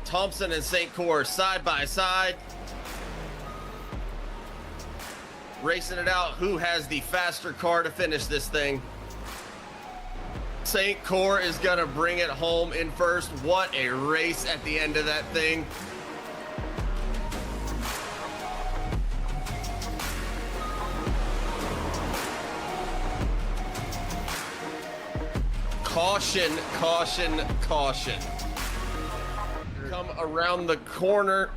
Thompson and St. Croix side by side. Racing it out. Who has the faster car to finish this thing? St. Croix is going to bring it home in first. What a race at the end of that thing. Caution, caution, caution. Come around the corner.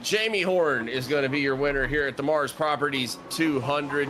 Jamie Horn is going to be your winner here at the Mars Properties 200.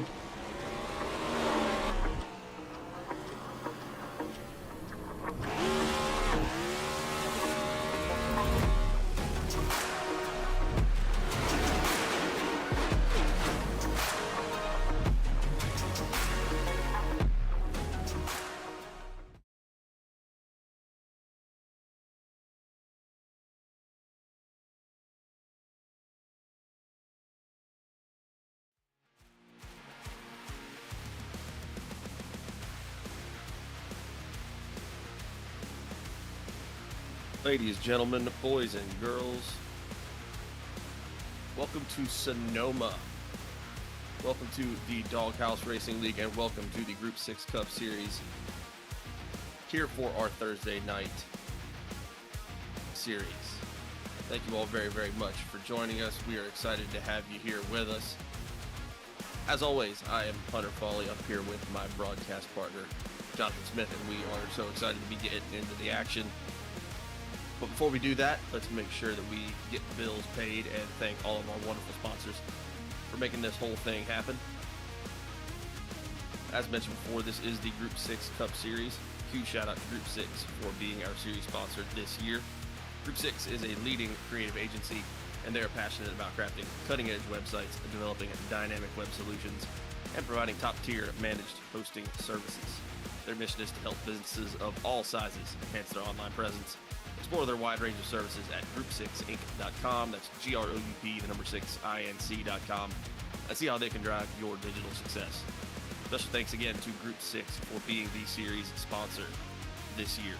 Ladies, gentlemen, boys and girls, welcome to Sonoma. Welcome to the Doghouse Racing League, and welcome to the Group 6 Cup Series here for our Thursday night series. Thank you all very, very much for joining us. We are excited to have you here with us. As always, I am Hunter Foley up here with my broadcast partner, Jonathan Smith, and we are so excited to be getting into the action. But before we do that, let's make sure that we get bills paid and thank all of our wonderful sponsors for making this whole thing happen. As mentioned before, this is the Group 6 Cup Series. Huge shout out to Group 6 for being our series sponsor this year. Group 6 is a leading creative agency, and they're passionate about crafting cutting-edge websites, developing dynamic web solutions, and providing top-tier managed hosting services. Their mission is to help businesses of all sizes enhance their online presence. Explore their wide range of services at group6inc.com. That's GROUP, the number 6inc.com. And see how they can drive your digital success. Special thanks again to Group 6 for being the series sponsor this year.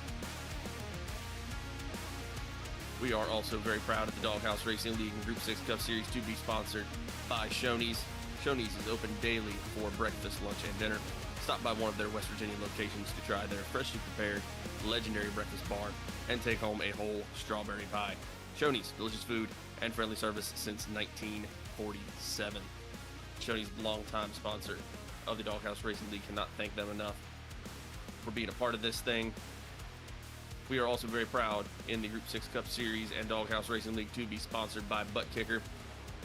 We are also very proud of the Doghouse Racing League and Group 6 Cup Series to be sponsored by Shoney's. Shoney's is open daily for breakfast, lunch, and dinner. Stop by one of their West Virginia locations to try their freshly prepared legendary breakfast bar and take home a whole strawberry pie. Shoney's, delicious food and friendly service since 1947. Shoney's longtime sponsor of the Doghouse Racing League. Cannot thank them enough for being a part of this thing. We are also very proud in the Group 6 Cup Series and Doghouse Racing League to be sponsored by Butt Kicker.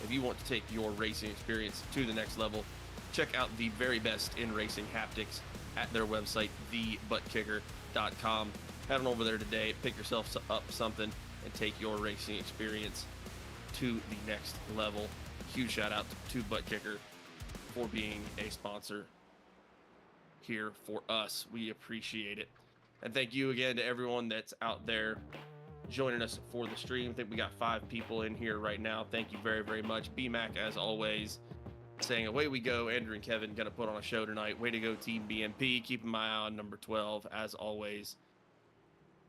If you want to take your racing experience to the next level, check out the very best in racing haptics at their website, thebuttkicker.com. Head on over there today, pick yourself up something, and take your racing experience to the next level. Huge shout out to Butt Kicker for being a sponsor here for us. We appreciate it. And thank you again to everyone that's out there joining us for the stream. I think we got 5 people in here right now. Thank you very, very much. BMAC, as always, saying away we go. Andrew and Kevin gonna put on a show tonight. Way to go, Team BMP. Keeping my eye on number 12, as always.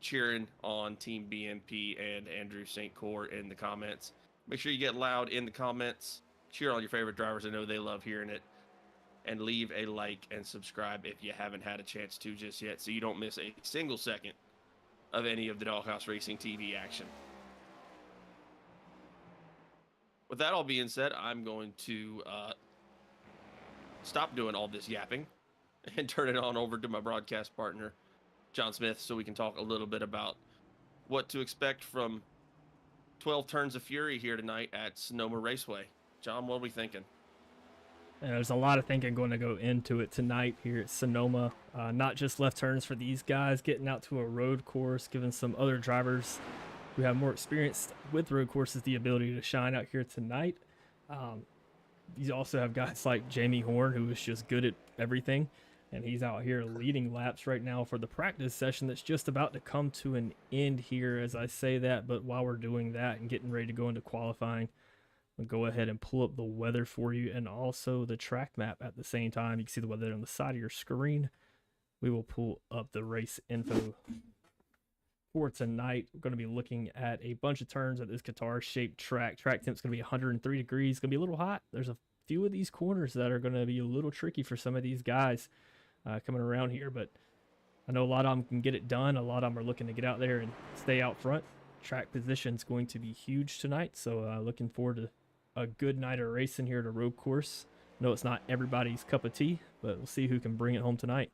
Cheering on Team BMP and Andrew St. Croix in the comments. Make sure you get loud in the comments. Cheer on your favorite drivers. I know they love hearing it. And leave a like and subscribe if you haven't had a chance to just yet, so you don't miss a single second of any of the Doghouse Racing TV action. With that all being said, I'm going to stop doing all this yapping and turn it on over to my broadcast partner, John Smith, so we can talk a little bit about what to expect from 12 Turns of Fury here tonight at Sonoma Raceway. John, what are we thinking? There's a lot of thinking going to go into it tonight here at Sonoma. Not just left turns for these guys, getting out to a road course, giving some other drivers who have more experience with road courses the ability to shine out here tonight. You also have guys like Jamie Horn, who is just good at everything, and he's out here leading laps right now for the practice session that's just about to come to an end here as I say that. But while we're doing that and getting ready to go into qualifying, I'll go ahead and pull up the weather for you and also the track map at the same time. You can see the weather on the side of your screen. We will pull up the race info for tonight, we're going to be looking at a bunch of turns at this guitar-shaped track. Track temp's going to be 103 degrees. Going to be a little hot. There's a few of these corners that are going to be a little tricky for some of these guys coming around here, but I know a lot of them can get it done. A lot of them are looking to get out there and stay out front. Track position's going to be huge tonight, so looking forward to a good night of racing here at a road course. I know it's not everybody's cup of tea, but we'll see who can bring it home tonight.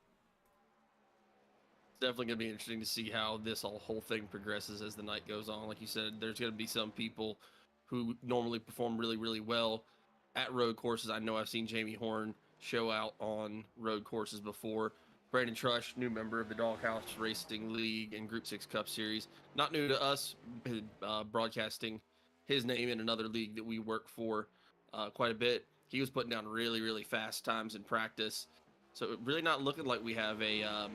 Definitely going to be interesting to see how this whole thing progresses as the night goes on. Like you said, there's going to be some people who normally perform really, really well at road courses. I know I've seen Jamie Horn show out on road courses before. Brandon Trush, new member of the Doghouse Racing League and Group 6 Cup Series. Not new to us, broadcasting his name in another league that we work for quite a bit. He was putting down really, really fast times in practice. So really not looking like we have a,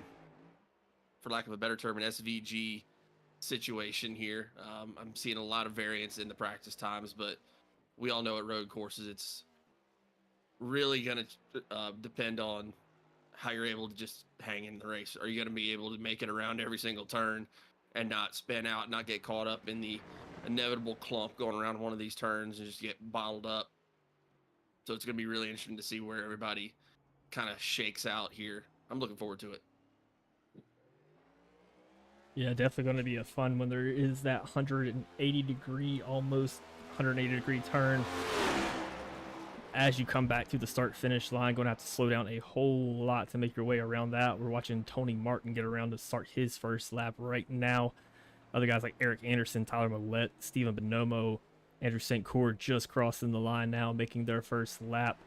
for lack of a better term, an SVG situation here. I'm seeing a lot of variance in the practice times, but we all know at road courses, it's really going to depend on how you're able to just hang in the race. Are you going to be able to make it around every single turn and not spin out, not get caught up in the inevitable clump going around one of these turns and just get bottled up? So it's going to be really interesting to see where everybody kind of shakes out here. I'm looking forward to it. Yeah, definitely going to be a fun when there is that 180 degree, almost 180 degree turn. As you come back to the start finish line, going to have to slow down a whole lot to make your way around that. We're watching Tony Martin get around to start his first lap right now. Other guys like Eric Anderson, Tyler Millette, Steven Bonomo, Andrew St. Cour just crossing the line now, making their first lap.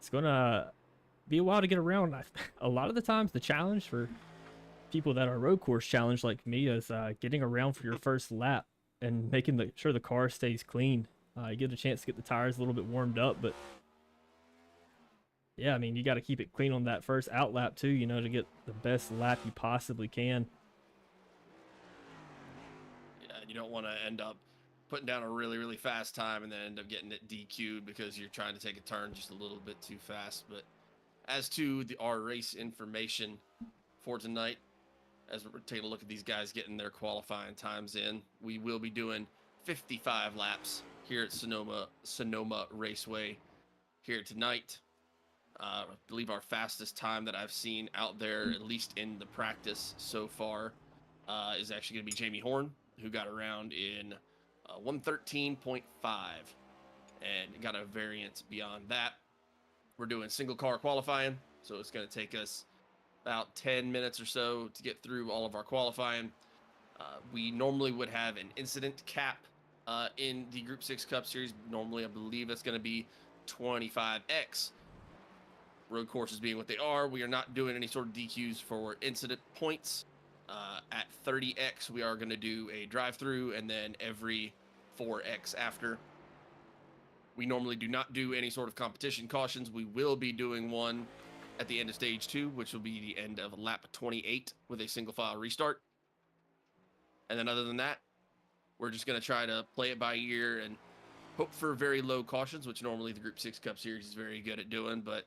It's going to be a while to get around. A lot of the times the challenge for people that are road course challenged like me is getting around for your first lap and making sure the car stays clean. You get a chance to get the tires a little bit warmed up, but yeah, I mean, you got to keep it clean on that first out lap too, you know, to get the best lap you possibly can. Yeah, you don't want to end up putting down a really, really fast time and then end up getting it DQ'd because you're trying to take a turn just a little bit too fast. But as to our race information for tonight, as we're taking a look at these guys getting their qualifying times in, we will be doing 55 laps here at Sonoma Raceway here tonight. I believe our fastest time that I've seen out there, at least in the practice so far, is actually going to be Jamie Horn, who got around in 113.5 and got a variance beyond that. We're doing single car qualifying, so it's going to take us about 10 minutes or so to get through all of our qualifying. We normally would have an incident cap in the Group 6 Cup Series. Normally, I believe it's going to be 25x. Road courses being what they are, we are not doing any sort of DQs for incident points. At 30x, we are going to do a drive-through, and then every 4x after. We normally do not do any sort of competition cautions. We will be doing one at the end of stage 2, which will be the end of lap 28 with a single file restart. And then other than that, we're just going to try to play it by ear and hope for very low cautions, which normally the Group 6 Cup Series is very good at doing. But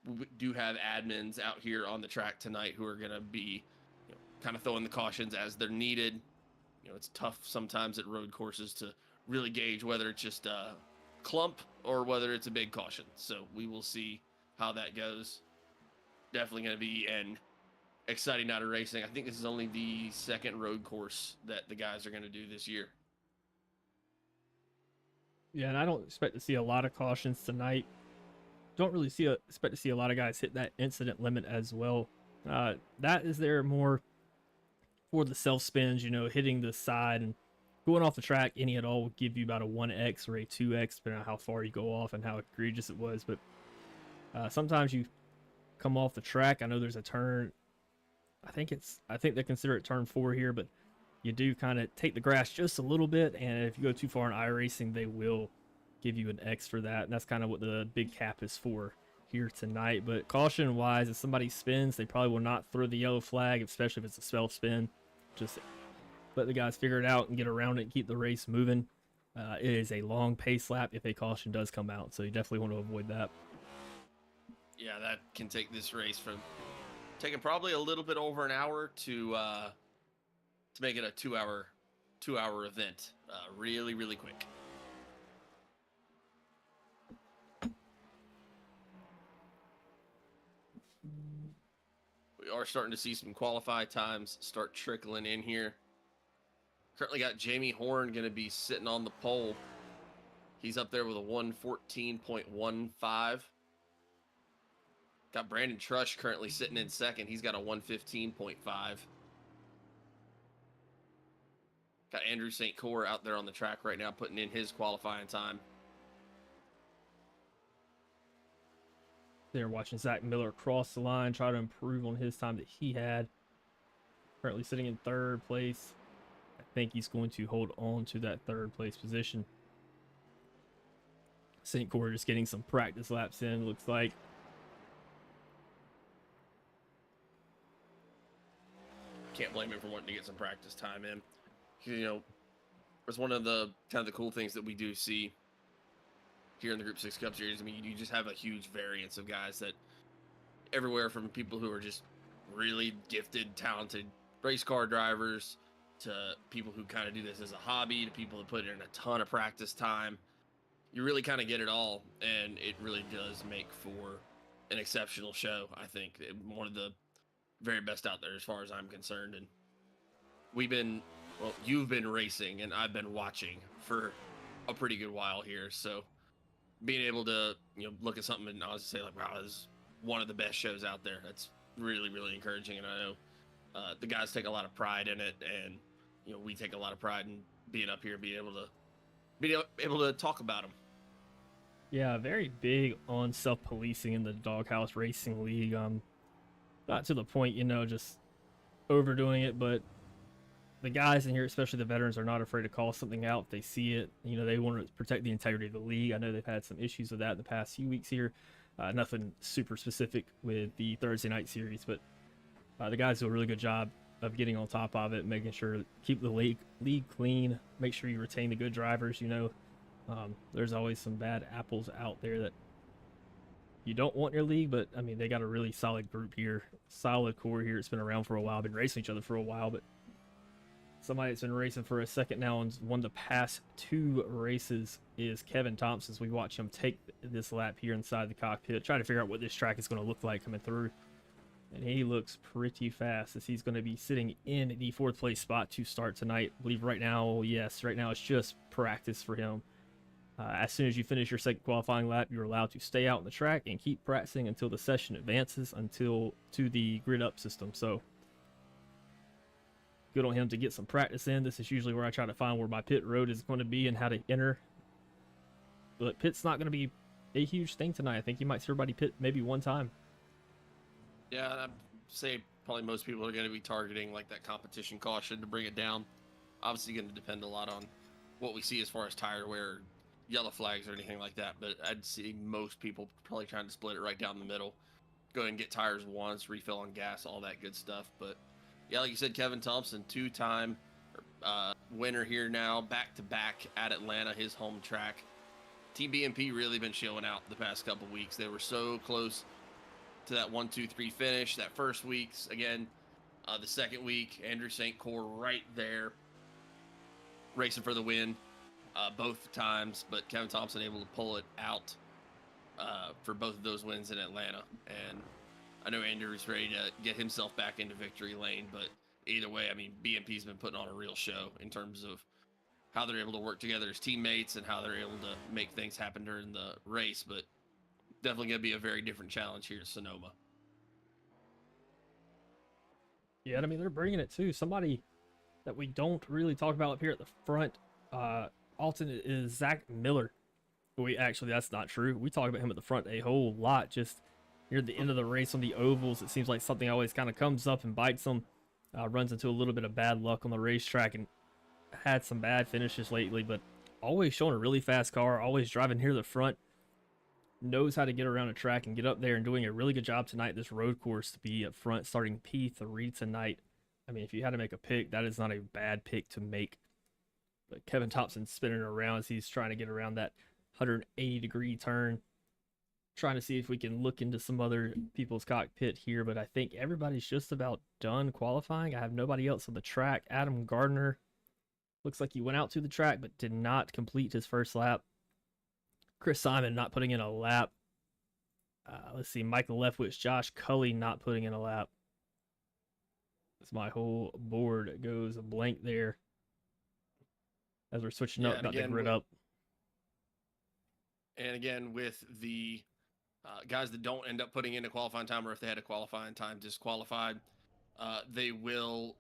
we do have admins out here on the track tonight who are going to be, you know, kind of throwing the cautions as they're needed. You know, it's tough sometimes at road courses to really gauge whether it's just a clump or whether it's a big caution. So we will see how that goes. Definitely going to be an exciting night of racing. I think this is only the second road course that the guys are going to do this year. Yeah, and I don't expect to see a lot of cautions tonight. Don't really expect to see a lot of guys hit that incident limit as well. That is there more for the self spins, you know, hitting the side and going off the track. Any at all will give you about a 1x or a 2x, depending on how far you go off and how egregious it was. But sometimes you come off the track. I know there's a turn. I think they consider it turn 4 here, but you do kind of take the grass just a little bit, and if you go too far in iRacing, they will give you an X for that, and that's kind of what the big cap is for here tonight. But caution wise, if somebody spins, they probably will not throw the yellow flag, especially if it's a self spin. Just let the guys figure it out and get around it and keep the race moving. It is a long pace lap if a caution does come out, so you definitely want to avoid that. Yeah, that can take this race from taking probably a little bit over an hour to to make it a two-hour event really, really quick. We are starting to see some qualify times start trickling in here. Currently got Jamie Horn going to be sitting on the pole. He's up there with a 114.15. Got Brandon Trush currently sitting in second. He's got a 115.5. Got Andrew St. Cyr out there on the track right now putting in his qualifying time. They're watching Zach Miller cross the line, try to improve on his time that he had. Currently sitting in third place. I think he's going to hold on to that third place position. St. Cyr just getting some practice laps in, looks like. Can't blame him for wanting to get some practice time in. You know, it's one of the kind of the cool things that we do see here in the Group 6 Cup Series. I mean, you just have a huge variance of guys that everywhere from people who are just really gifted, talented race car drivers to people who kind of do this as a hobby to people that put in a ton of practice time. You really kind of get it all, and it really does make for an exceptional show, I think. One of the very best out there as far as I'm concerned. And you've been racing and I've been watching for a pretty good while here. So being able to, look at something and honestly say like, wow, this is one of the best shows out there. That's really, really encouraging. And I know the guys take a lot of pride in it, and, we take a lot of pride in being up here and being able to talk about them. Yeah, very big on self-policing in the Doghouse Racing League. Not to the point, just overdoing it, but the guys in here, especially the veterans, are not afraid to call something out if they see it. They want to protect the integrity of the league. I know they've had some issues with that in the past few weeks here. Nothing super specific with the Thursday night series, but the guys do a really good job of getting on top of it, making sure keep the league clean, make sure you retain the good drivers. There's always some bad apples out there that you don't want in your league, but I mean, they got a really solid group here, solid core here. It's been around for a while, been racing each other for a while, but somebody that's been racing for a second now and won the past 2 races is Kevin Thompson. We watch him take this lap here inside the cockpit, try to figure out what this track is going to look like coming through. And he looks pretty fast as he's going to be sitting in the 4th place spot to start tonight. I believe right now, right now it's just practice for him. As soon as you finish your second qualifying lap, you're allowed to stay out on the track and keep practicing until the session advances to the grid up system. So good on him to get some practice in. This is usually where I try to find where my pit road is going to be and how to enter. But pit's not going to be a huge thing tonight. I think you might see everybody pit maybe one time. Yeah, I'd say probably most people are going to be targeting like that competition caution to bring it down. Obviously going to depend a lot on what we see as far as tire wear, yellow flags or anything like that, but I'd see most people probably trying to split it right down the middle. Go ahead and get tires once, refill on gas, all that good stuff. But yeah, like you said, Kevin Thompson, 2-time winner here now, back-to-back at Atlanta, his home track. Team BMP really been showing out the past couple weeks. They were so close to that 1-2-3 finish that first week. Again, the second week, Andrew St. Cyr right there racing for the win both times, but Kevin Thompson able to pull it out for both of those wins in Atlanta. And I know Andrew's ready to get himself back into victory lane, but either way, I mean, BMP's been putting on a real show in terms of how they're able to work together as teammates and how they're able to make things happen during the race. But definitely going to be a very different challenge here at Sonoma. Yeah, I mean, they're bringing it too. Somebody that we don't really talk about up here at the front often is Zach Miller. That's not true. We talk about him at the front a whole lot. Just near the end of the race on the ovals, it seems like something always kind of comes up and bites him. Runs into a little bit of bad luck on the racetrack and had some bad finishes lately, but always showing a really fast car, always driving near the front. Knows how to get around a track and get up there, and doing a really good job tonight this road course to be up front, starting P3 tonight. I mean, if you had to make a pick, that is not a bad pick to make. But Kevin Thompson spinning around as he's trying to get around that 180-degree turn. Trying to see if we can look into some other people's cockpit here, but I think everybody's just about done qualifying. I have nobody else on the track. Adam Gardner looks like he went out to the track but did not complete his first lap. Chris Simon not putting in a lap. Let's see, Michael Leftwich, Josh Cully not putting in a lap. As my whole board goes blank there as we're switching up, got the grid up. And again, with the guys that don't end up putting in a qualifying time, or if they had a qualifying time disqualified, they will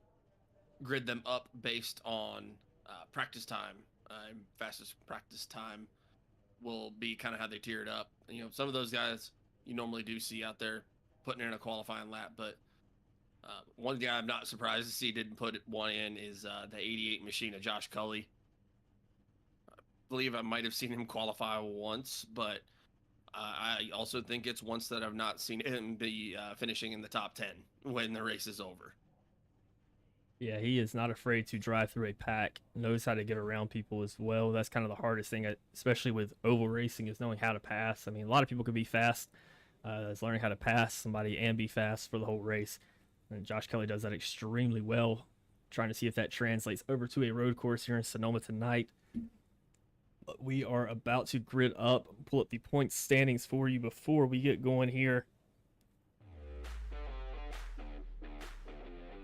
grid them up based on practice time. Fastest practice time will be kind of how they tier it up. You know, some of those guys you normally do see out there putting in a qualifying lap, but one guy I'm not surprised to see didn't put one in is the 88 machine of Josh Cully. I believe I might have seen him qualify once, but I also think it's once that I've not seen him be finishing in the top 10 when the race is over. Yeah, he is not afraid to drive through a pack, knows how to get around people as well. That's kind of the hardest thing, especially with oval racing, is knowing how to pass. I mean, a lot of people can be fast. It's learning how to pass somebody and be fast for the whole race. And Josh Kelly does that extremely well. Trying to see if that translates over to a road course here in Sonoma tonight. But we are about to grid up, pull up the point standings for you before we get going here.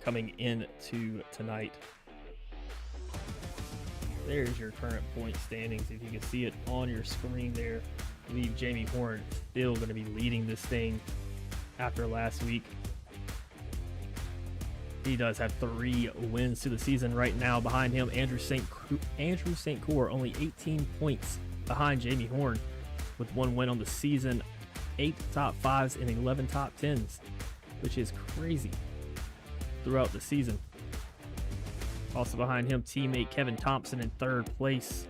Coming into tonight. There's your current point standings. If you can see it on your screen there, I believe Jamie Horn still going to be leading this thing after last week. He does have 3 wins to the season right now. Behind him, Andrew St. Cour, only 18 points behind Jamie Horn with 1 win on the season, 8 top 5s and 11 top 10s, which is crazy throughout the season. Also behind him, teammate Kevin Thompson in 3rd place.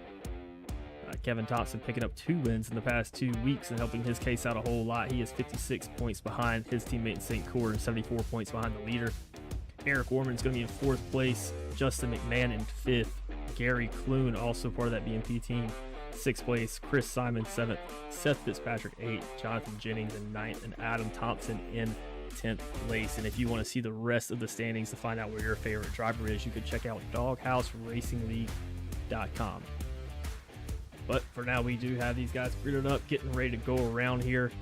Kevin Thompson picking up 2 wins in the past 2 weeks and helping his case out a whole lot. He is 56 points behind his teammate St. Cour and 74 points behind the leader. Eric Warman's going to be in 4th place. Justin McMahon in 5th. Gary Clune, also part of that BMP team, 6th place. Chris Simon 7th. Seth Fitzpatrick 8th. Jonathan Jennings in 9th. And Adam Thompson in 10th place. And if you want to see the rest of the standings to find out where your favorite driver is, you can check out DoghouseRacingLeague.com. But for now, we do have these guys gridded up, getting ready to go around here.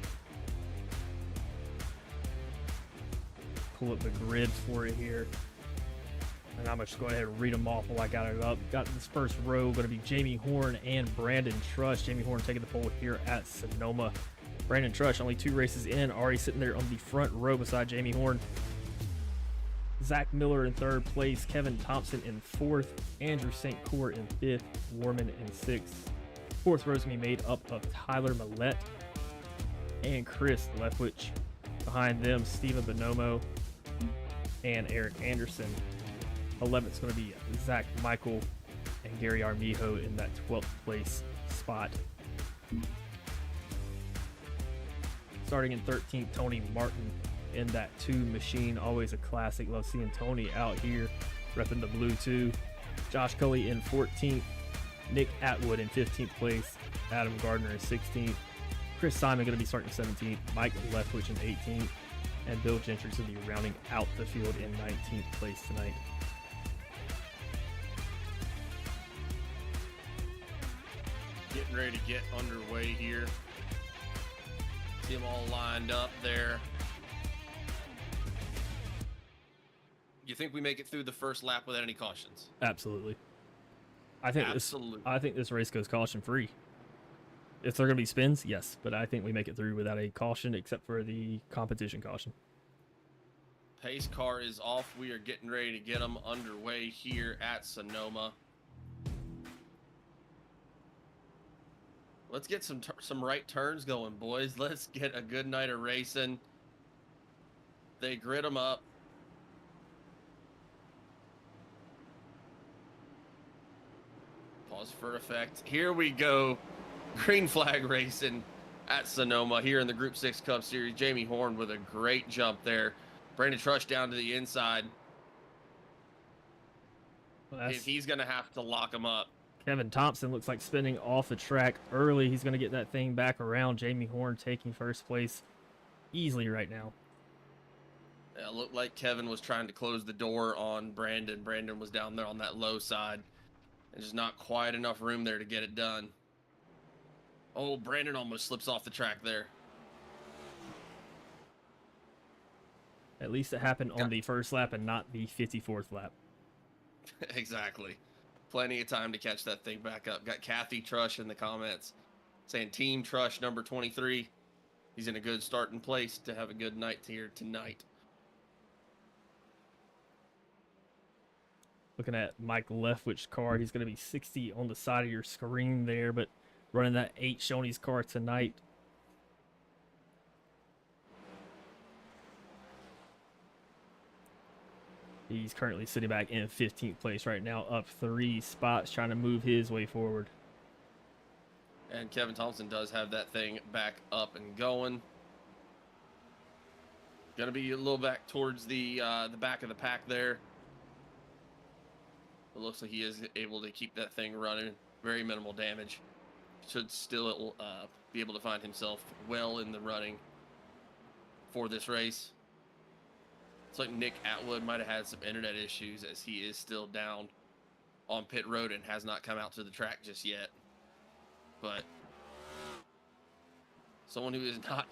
Pull up the grid for it here. And I'm just go ahead and read them off while I got it up. Got this first row going to be Jamie Horn and Brandon Trush. Jamie Horn taking the pole here at Sonoma. Brandon Trush, only 2 races in, already sitting there on the front row beside Jamie Horn. Zach Miller in 3rd place. Kevin Thompson in 4th. Andrew St. Cour in 5th. Warman in 6th. 4th row is going to be made up of Tyler Millette and Chris Leftwich. Behind them, Steven Bonomo and Eric Anderson. 11th is going to be Zach Michael and Gary Armijo in that 12th place spot. Starting in 13th, Tony Martin in that 2 machine. Always a classic. Love seeing Tony out here repping the blue 2. Josh Cully in 14th. Nick Atwood in 15th place. Adam Gardner in 16th. Chris Simon going to be starting 17th. Mike Leftwich in 18th. And Bill Gentry's going to be rounding out the field in 19th place tonight. Getting ready to get underway here. See them all lined up there. You think we make it through the first lap without any cautions? Absolutely. I think this race goes caution free. If there are going to be spins, yes, but I think we make it through without a caution except for the competition caution. Pace car is off. We are getting ready to get them underway here at Sonoma. Let's get some right turns going, boys. Let's get a good night of racing. They grid them up. Pause for effect. Here we go. Green flag racing at Sonoma here in the Group 6 Cup Series. Jamie Horn with a great jump there. Brandon Trush down to the inside. Well, he's going to have to lock him up. Kevin Thompson looks like spinning off the track early. He's going to get that thing back around. Jamie Horn taking first place easily right now. Yeah, it looked like Kevin was trying to close the door on Brandon. Brandon was down there on that low side. There's not quite enough room there to get it done. Oh, Brandon almost slips off the track there. At least it happened on the first lap and not the 54th lap. Exactly. Plenty of time to catch that thing back up. Got Kathy Trush in the comments saying Team Trush number 23. He's in a good starting place to have a good night here tonight. Looking at Mike Leftwich's car, he's going to be 60 on the side of your screen there, but running that 8 Shoney's car tonight. He's currently sitting back in 15th place right now, up 3 spots, trying to move his way forward. And Kevin Thompson does have that thing back up and going. Gonna be a little back towards the back of the pack there. It looks like he is able to keep that thing running. Very minimal damage. Should still be able to find himself well in the running for this race. It's like Nick Atwood might have had some internet issues as he is still down on pit road and has not come out to the track just yet. But someone who is not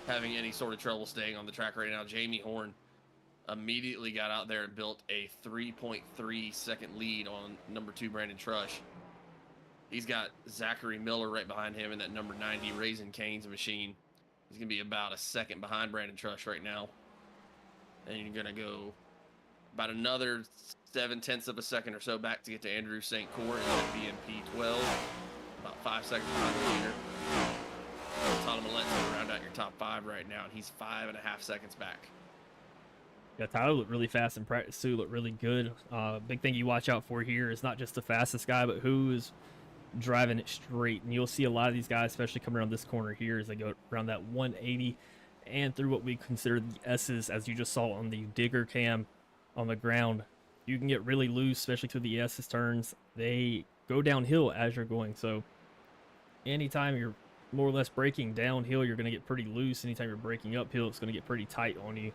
having any sort of trouble staying on the track right now, Jamie Horn, immediately got out there and built a 3.3 second lead on number 2 Brandon Trush. He's got Zachary Miller right behind him in that number 90 Raisin Cane's machine. He's going to be about a second behind Brandon Trush right now. And you're going to go about another 7/10 of a second or so back to get to Andrew St. Court in that BMP 12. About 5 seconds behind the leader. Tyler Millet's going to round out your top 5 right now, and he's 5.5 seconds back. Yeah, Tyler looked really fast in practice too, looked really good. Big thing you watch out for here is not just the fastest guy, but who is driving it straight. And you'll see a lot of these guys, especially coming around this corner here, as they go around that 180 and through what we consider the S's, as you just saw on the digger cam on the ground. You can get really loose, especially through the S's turns. They go downhill as you're going. So anytime you're more or less braking downhill, you're going to get pretty loose. Anytime you're braking uphill, it's going to get pretty tight on you.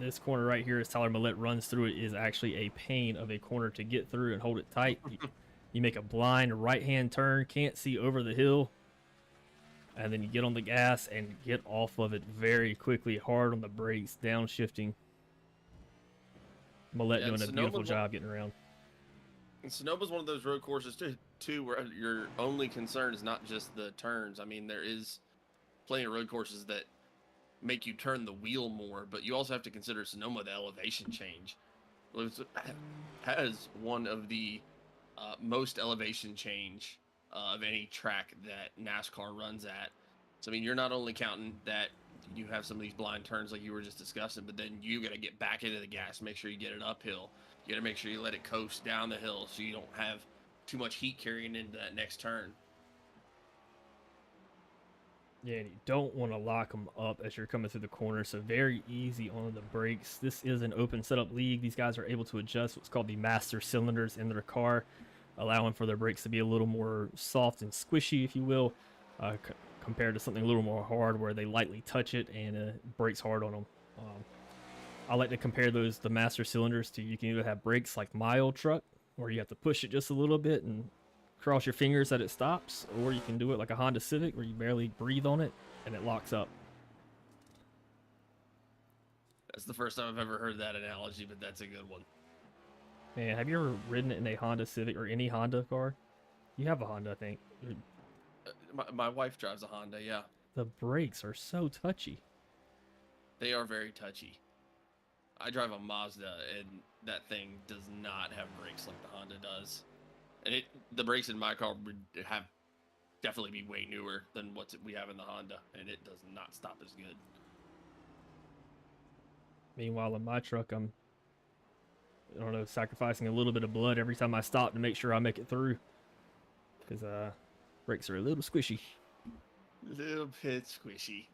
This corner right here, as Tyler Millett runs through it, is actually a pain of a corner to get through and hold it tight. You make a blind right-hand turn, can't see over the hill, and then you get on the gas and get off of it very quickly, hard on the brakes, downshifting. Millett doing a beautiful job getting around. And Sonoma's one of those road courses too, where your only concern is not just the turns. I mean, there is plenty of road courses that make you turn the wheel more, but you also have to consider Sonoma, the elevation change. It has one of the most elevation change of any track that NASCAR runs at. So, I mean, you're not only counting that you have some of these blind turns like you were just discussing, but then you got to get back into the gas, make sure you get it uphill. You got to make sure you let it coast down the hill so you don't have too much heat carrying into that next turn. Yeah, and you don't want to lock them up as you're coming through the corner, so very easy on the brakes. This is an open setup league. These guys are able to adjust what's called the master cylinders in their car, allowing for their brakes to be a little more soft and squishy, if you will, compared to something a little more hard where they lightly touch it and brakes hard on them. I like to compare the master cylinders to, you can either have brakes like my old truck, where you have to push it just a little bit and cross your fingers that it stops, or you can do it like a Honda Civic where you barely breathe on it and it locks up. That's the first time I've ever heard that analogy, but that's a good one. Man, have you ever ridden in a Honda Civic or any Honda car? You have a Honda, I think. My wife drives a Honda, yeah. The brakes are so touchy. They are very touchy. I drive a Mazda, and that thing does not have brakes like the Honda does. And the brakes in my car would have definitely be way newer than what we have in the Honda, and it does not stop as good. Meanwhile, in my truck, I'm, I don't know, sacrificing a little bit of blood every time I stop to make sure I make it through. Because brakes are a little squishy. Little bit squishy.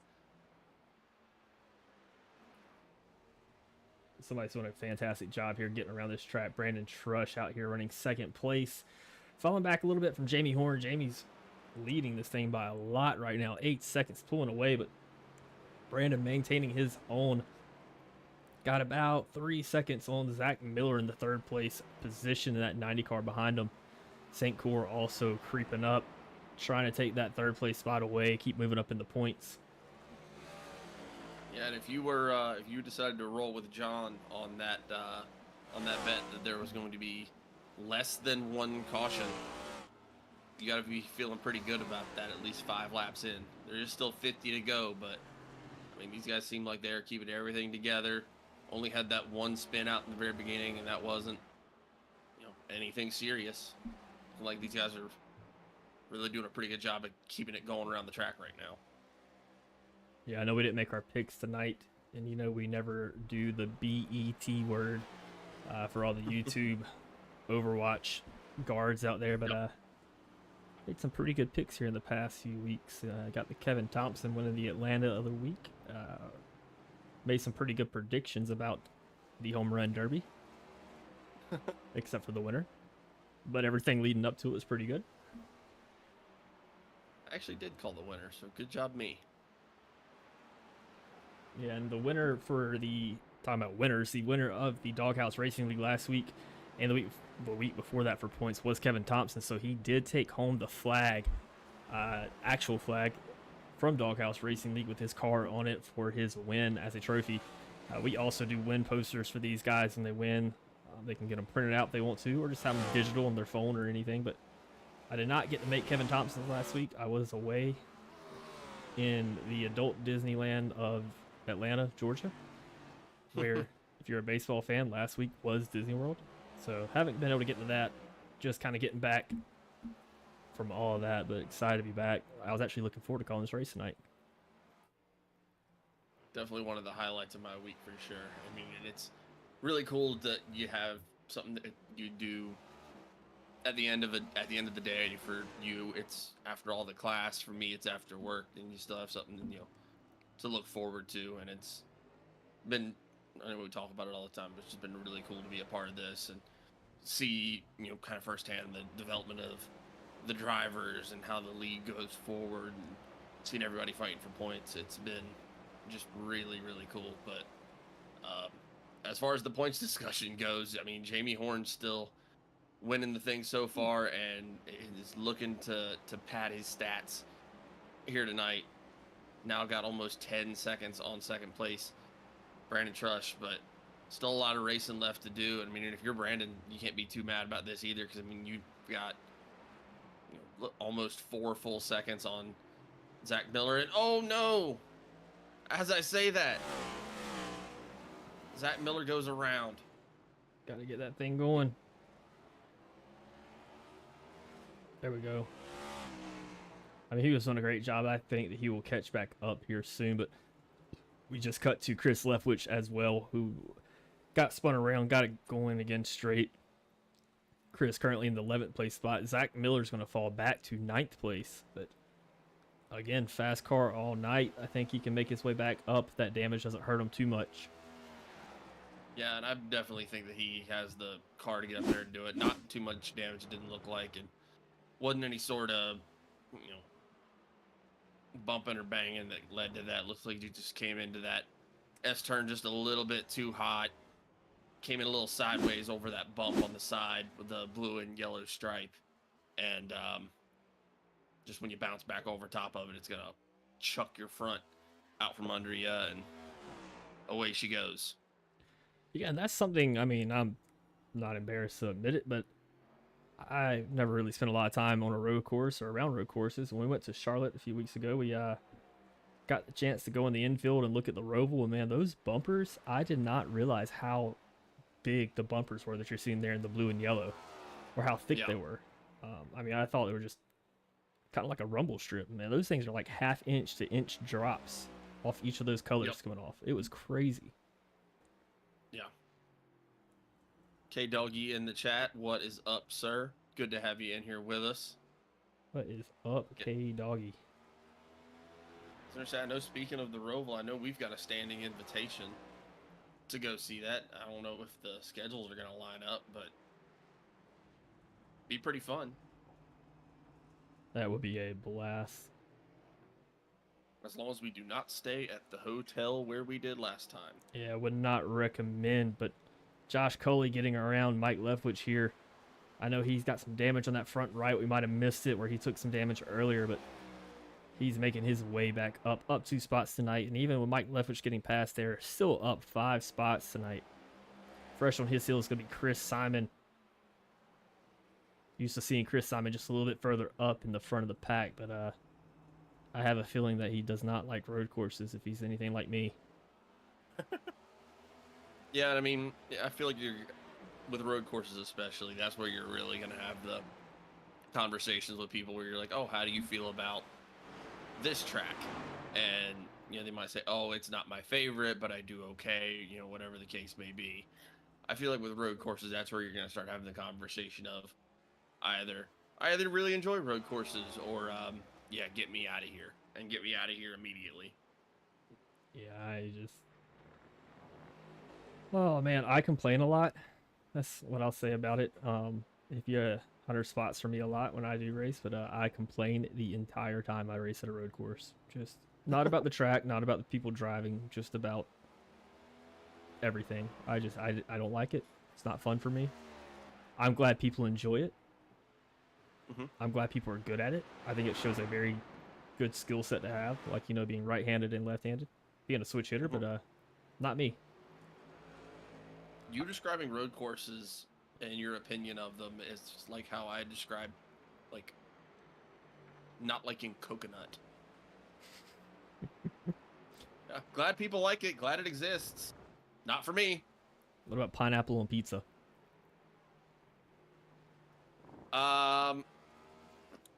Somebody's doing a fantastic job here getting around this track. Brandon Trush out here running second place. Falling back a little bit from Jamie Horn. Jamie's leading this thing by a lot right now. 8 seconds pulling away, but Brandon maintaining his own. Got about 3 seconds on Zach Miller in the third place position in that 90 car behind him. St. Cour also creeping up, trying to take that third place spot away, keep moving up in the points. Yeah, and if you decided to roll with John on that bet that there was going to be less than one caution, you got to be feeling pretty good about that. At least 5 laps in, there is still 50 to go, but I mean, these guys seem like they're keeping everything together. Only had that one spin out in the very beginning, and that wasn't, anything serious. Like these guys are really doing a pretty good job of keeping it going around the track right now. Yeah, I know we didn't make our picks tonight, and we never do the BET word for all the YouTube Overwatch guards out there, but made some pretty good picks here in the past few weeks. Got the Kevin Thompson winning the Atlanta of the week. Made some pretty good predictions about the home run derby, except for the winner. But everything leading up to it was pretty good. I actually did call the winner, so good job me. Yeah, and the winner for talking about winners, the winner of the Doghouse Racing League last week and the week before that for points was Kevin Thompson. So he did take home the flag, actual flag, from Doghouse Racing League with his car on it for his win as a trophy. We also do win posters for these guys when they win. They can get them printed out if they want to, or just have them digital on their phone or anything. But I did not get to make Kevin Thompson last week. I was away in the adult Disneyland of Atlanta, Georgia, where, if you're a baseball fan, last week was Disney World. So haven't been able to get to that. Just kind of getting back from all of that, but excited to be back. I was actually looking forward to calling this race tonight. Definitely one of the highlights of my week for sure. I mean, it's really cool that you have something that you do at the end of the day. For you, it's after all the class. For me, it's after work, and you still have something to look forward to. And it's been, I know we talk about it all the time, but it's just been really cool to be a part of this and see kind of firsthand the development of the drivers and how the league goes forward, and seeing everybody fighting for points. It's been just really, really cool. But as far as the points discussion goes, I mean, Jamie Horn's still winning the thing so far, and is looking to pad his stats here tonight. Now got almost 10 seconds on second place, Brandon Trush, but still a lot of racing left to do. I mean, if you're Brandon, you can't be too mad about this either, because I mean, you've got almost 4 full seconds on Zach Miller, and oh no, as I say that, Zach Miller goes around. Got to get that thing going. There we go. I mean, he was doing a great job. I think that he will catch back up here soon, but we just cut to Chris Leftwich as well, who got spun around, got it going again straight. Chris currently in the 11th place spot. Zach Miller's going to fall back to 9th place, but again, fast car all night. I think he can make his way back up if that damage doesn't hurt him too much. Yeah, and I definitely think that he has the car to get up there and do it. Not too much damage, it didn't look like, and wasn't any sort of, bumping or banging that led to that. Looks like he just came into that S-turn just a little bit too hot. Came in a little sideways over that bump on the side with the blue and yellow stripe. And just when you bounce back over top of it, it's going to chuck your front out from under you, and away she goes. Yeah, and that's something, I mean, I'm not embarrassed to admit it, but I never really spent a lot of time on a road course or around road courses. When we went to Charlotte a few weeks ago, we got the chance to go in the infield and look at the Roval, and man, those bumpers, I did not realize how big the bumpers were that you're seeing there in the blue and yellow, or how thick they were. I mean, I thought they were just kind of like a rumble strip. Man, those things are like 1/2 inch to inch drops off each of those colors coming off. It was crazy. Yeah. K-Doggy in the chat. What is up, sir? Good to have you in here with us. What is up, K-Doggy? I know, speaking of the Roval, I know we've got a standing invitation to go see that. I don't know if the schedules are going to line up, but be pretty fun. That would be a blast. As long as we do not stay at the hotel where we did last time. Yeah, I would not recommend, but Josh Coley getting around Mike Leftwich here. I know he's got some damage on that front right. We might have missed it where he took some damage earlier, but he's making his way back up 2 spots tonight. And even with Mike Leftwich getting past there, still up 5 spots tonight. Fresh on his heels is going to be Chris Simon. Used to seeing Chris Simon just a little bit further up in the front of the pack, but I have a feeling that he does not like road courses if he's anything like me. Yeah, I mean, I feel like with road courses especially, that's where you're really going to have the conversations with people where you're like, oh, how do you feel about this track? And, you know, they might say, oh, it's not my favorite, but I do okay, you know, whatever the case may be. I feel like with road courses, that's where you're going to start having the conversation of I either really enjoy road courses or, yeah, get me out of here and get me out of here immediately. Yeah, oh man, I complain a lot. That's what I'll say about it. If you 100 spots for me a lot when I do race, but I complain the entire time I race at a road course. Just not about the track, not about the people driving, just about everything. I don't like it. It's not fun for me. I'm glad people enjoy it. I'm glad people are good at it. I think it shows a very good skill set to have, like, you know, being right-handed and left-handed, being a switch hitter, but not me. You describing road courses and your opinion of them is like how I describe, like, not liking coconut. Yeah, glad people like it. Glad it exists. Not for me. What about pineapple on pizza?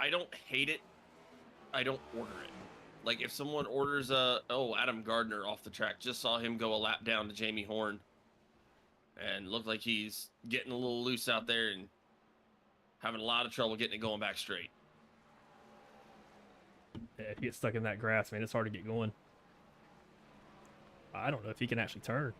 I don't hate it. I don't order it. Like, if someone orders Adam Gardner off the track, just saw him go a lap down to Jamie Horn and looked like he's getting a little loose out there and having a lot of trouble getting it going back straight. Yeah, if you get stuck in that grass, man, it's hard to get going. I don't know if he can actually turn.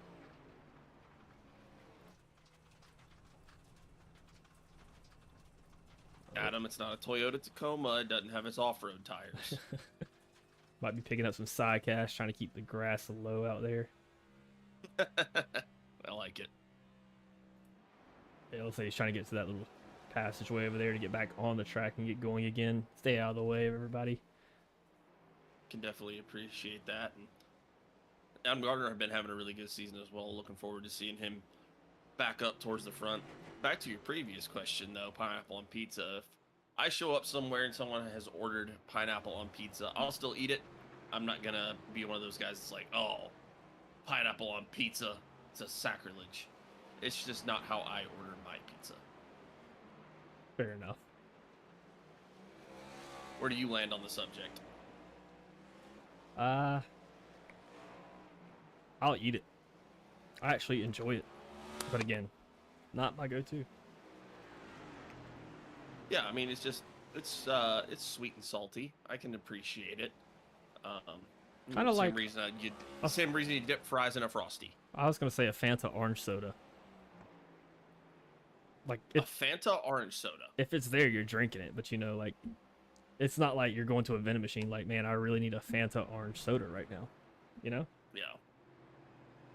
Adam, it's not a Toyota Tacoma. It doesn't have its off-road tires. Might be picking up some side cash, trying to keep the grass low out there. I like it. Yeah, let's say he's trying to get to that little passageway over there to get back on the track and get going again. Stay out of the way of everybody. Can definitely appreciate that. And Adam Gardner have been having a really good season as well. Looking forward to seeing him back up towards the front. Back to your previous question, though, pineapple on pizza. If I show up somewhere and someone has ordered pineapple on pizza, I'll still eat it. I'm not going to be one of those guys that's like, oh, pineapple on pizza, it's a sacrilege. It's just not how I order my pizza. Fair enough. Where do you land on the subject? I'll eat it. I actually enjoy it. But again, not my go-to. Yeah, I mean, it's sweet and salty. I can appreciate it. Kind of like same reason you dip fries in a Frosty. I was gonna say a Fanta orange soda. Like a Fanta orange soda. If it's there, you're drinking it. But you know, like, it's not like you're going to a vending machine. Like, man, I really need a Fanta orange soda right now. You know? Yeah,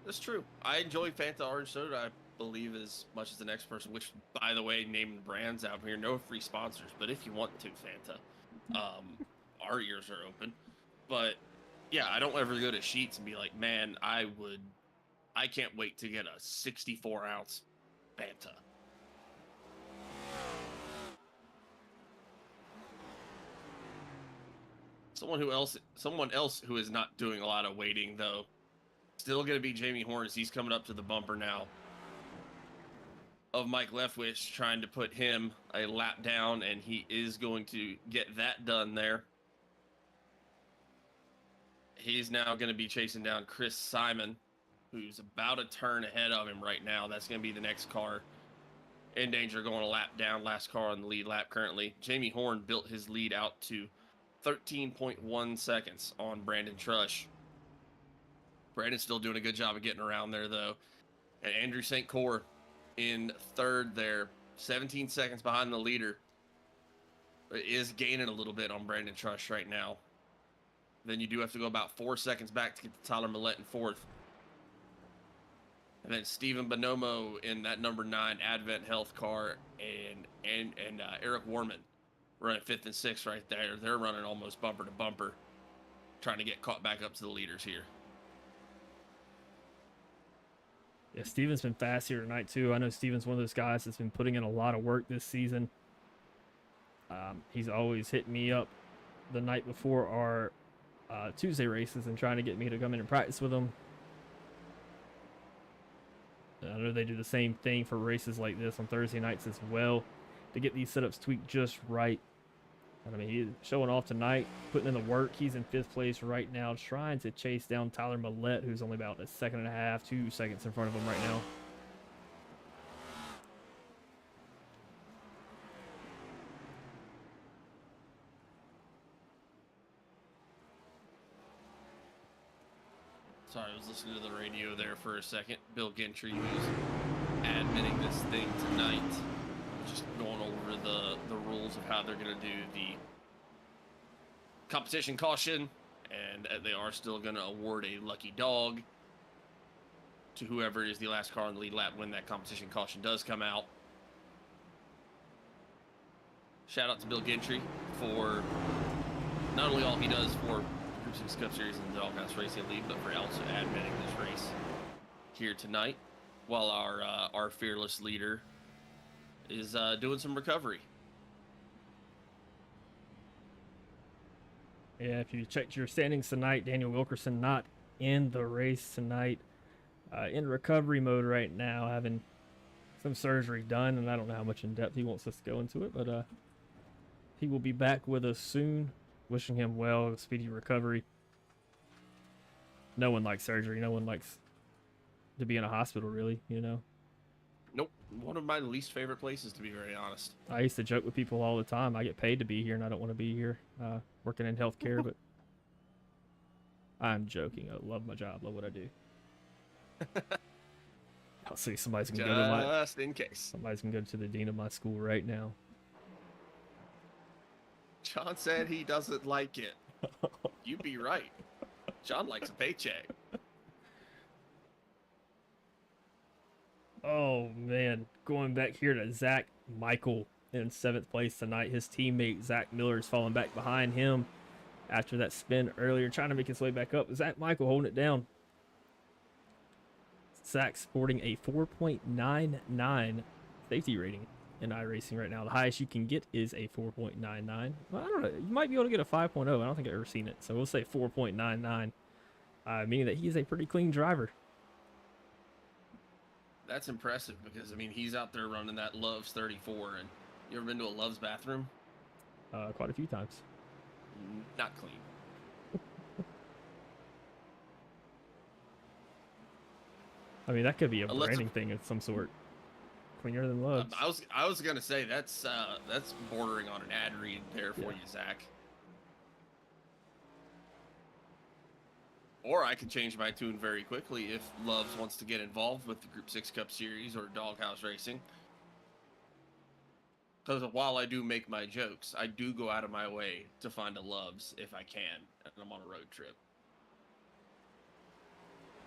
that's true. I enjoy Fanta orange soda. I believe as much as the next person, which, by the way, naming brands out here, no free sponsors, but if you want to, Fanta, our ears are open. But yeah, I don't ever go to Sheetz and be like, man, I can't wait to get a 64-ounce Fanta. Someone else who is not doing a lot of waiting, though, still going to be Jamie Horn as he's coming up to the bumper now of Mike Leftwich, trying to put him a lap down, and he is going to get that done there. He's now going to be chasing down Chris Simon, who's about a turn ahead of him right now. That's going to be the next car in danger, going a lap down. Last car on the lead lap currently. Jamie Horn built his lead out to 13.1 seconds on Brandon Trush. Brandon's still doing a good job of getting around there, though. And Andrew St. Cyr in third there, 17 seconds behind the leader. Is gaining a little bit on Brandon Trush right now. Then you do have to go about 4 seconds back to get to Tyler Millette in fourth. And then Stephen Bonomo in that number 9 Advent Health car and Eric Warman running 5th and 6th right there. They're running almost bumper to bumper, trying to get caught back up to the leaders here. Yeah, Steven's been fast here tonight, too. I know Steven's one of those guys that's been putting in a lot of work this season. He's always hitting me up the night before our Tuesday races and trying to get me to come in and practice with him. And I know they do the same thing for races like this on Thursday nights as well to get these setups tweaked just right. And I mean, he's showing off tonight, putting in the work. He's in 5th place right now, trying to chase down Tyler Millette, who's only about a second and a half, 2 seconds in front of him right now. Sorry, I was listening to the radio there for a second. Bill Gentry, who's admitting this thing tonight, just going over the rules of how they're going to do the competition caution, and they are still going to award a lucky dog to whoever is the last car on the lead lap when that competition caution does come out. Shout out to Bill Gentry for not only all he does for Group 6 Cup Series and the Doghouse Racing League, but for also admitting this race here tonight, while our fearless leader is doing some recovery. Yeah, if you checked your standings tonight, Daniel Wilkerson not in the race tonight. In recovery mode right now, having some surgery done, and I don't know how much in depth he wants us to go into it, but he will be back with us soon. Wishing him well, speedy recovery. No one likes surgery. No one likes to be in a hospital, really, you know? Nope. One of my least favorite places, to be very honest. I used to joke with people all the time. I get paid to be here, and I don't want to be here working in healthcare, but I'm joking. I love my job. Love what I do. I'll see somebody's going to go to my... Just in case. Somebody's going to go to the dean of my school right now. John said he doesn't like it. You'd be right. John likes a paycheck. Oh, man. Going back here to Zach Michael in 7th place tonight. His teammate, Zach Miller, is falling back behind him after that spin earlier, trying to make his way back up. Zach Michael holding it down. Zach sporting a 4.99 safety rating in iRacing right now. The highest you can get is a 4.99. Well, I don't know. You might be able to get a 5.0. I don't think I've ever seen it. So we'll say 4.99, meaning that he is a pretty clean driver. That's impressive because, I mean, he's out there running that Love's 34. And you ever been to a Love's bathroom? Quite a few times. Not clean. I mean, that could be a branding thing of some sort. Cleaner than Love's. I was gonna say that's bordering on an ad read there for you, Zach. Or I could change my tune very quickly if Love's wants to get involved with the Group 6 Cup Series or Doghouse Racing. Because while I do make my jokes, I do go out of my way to find a Love's if I can, and I'm on a road trip.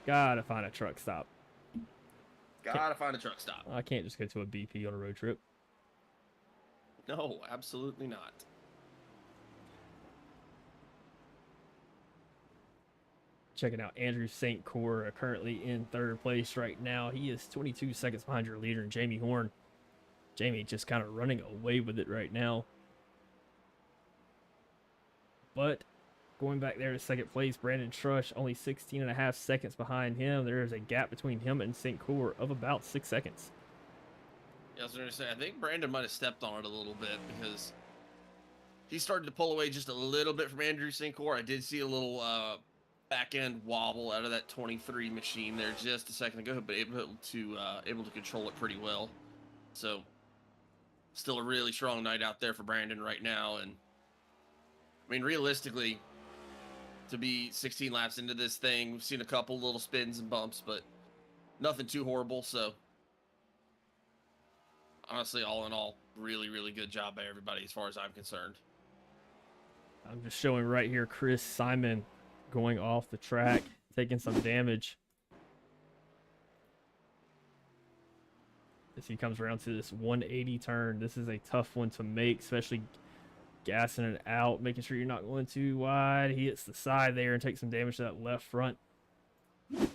Gotta find a truck stop. Gotta find a truck stop. I can't just go to a BP on a road trip. No, absolutely not. Checking out Andrew St. Cyr, currently in 3rd place right now. He is 22 seconds behind your leader, and Jamie Horn. Jamie just kind of running away with it right now. But going back there to 2nd place, Brandon Trush, only 16.5 seconds behind him. There is a gap between him and St. Cyr of about 6 seconds. Yeah, I was going to say, I think Brandon might have stepped on it a little bit because he started to pull away just a little bit from Andrew St. Cyr. I did see a little back end wobble out of that 23 machine there just a second ago, but able to control it pretty well. So still a really strong night out there for Brandon right now. And I mean, realistically, to be 16 laps into this thing. We've seen a couple little spins and bumps, but nothing too horrible. So honestly, all in all, really, really good job by everybody as far as I'm concerned. I'm just showing right here Chris Simon going off the track, taking some damage as he comes around to this 180 turn. This is a tough one to make, especially gassing it out, making sure you're not going too wide. He hits the side there and takes some damage to that left front. Yeah,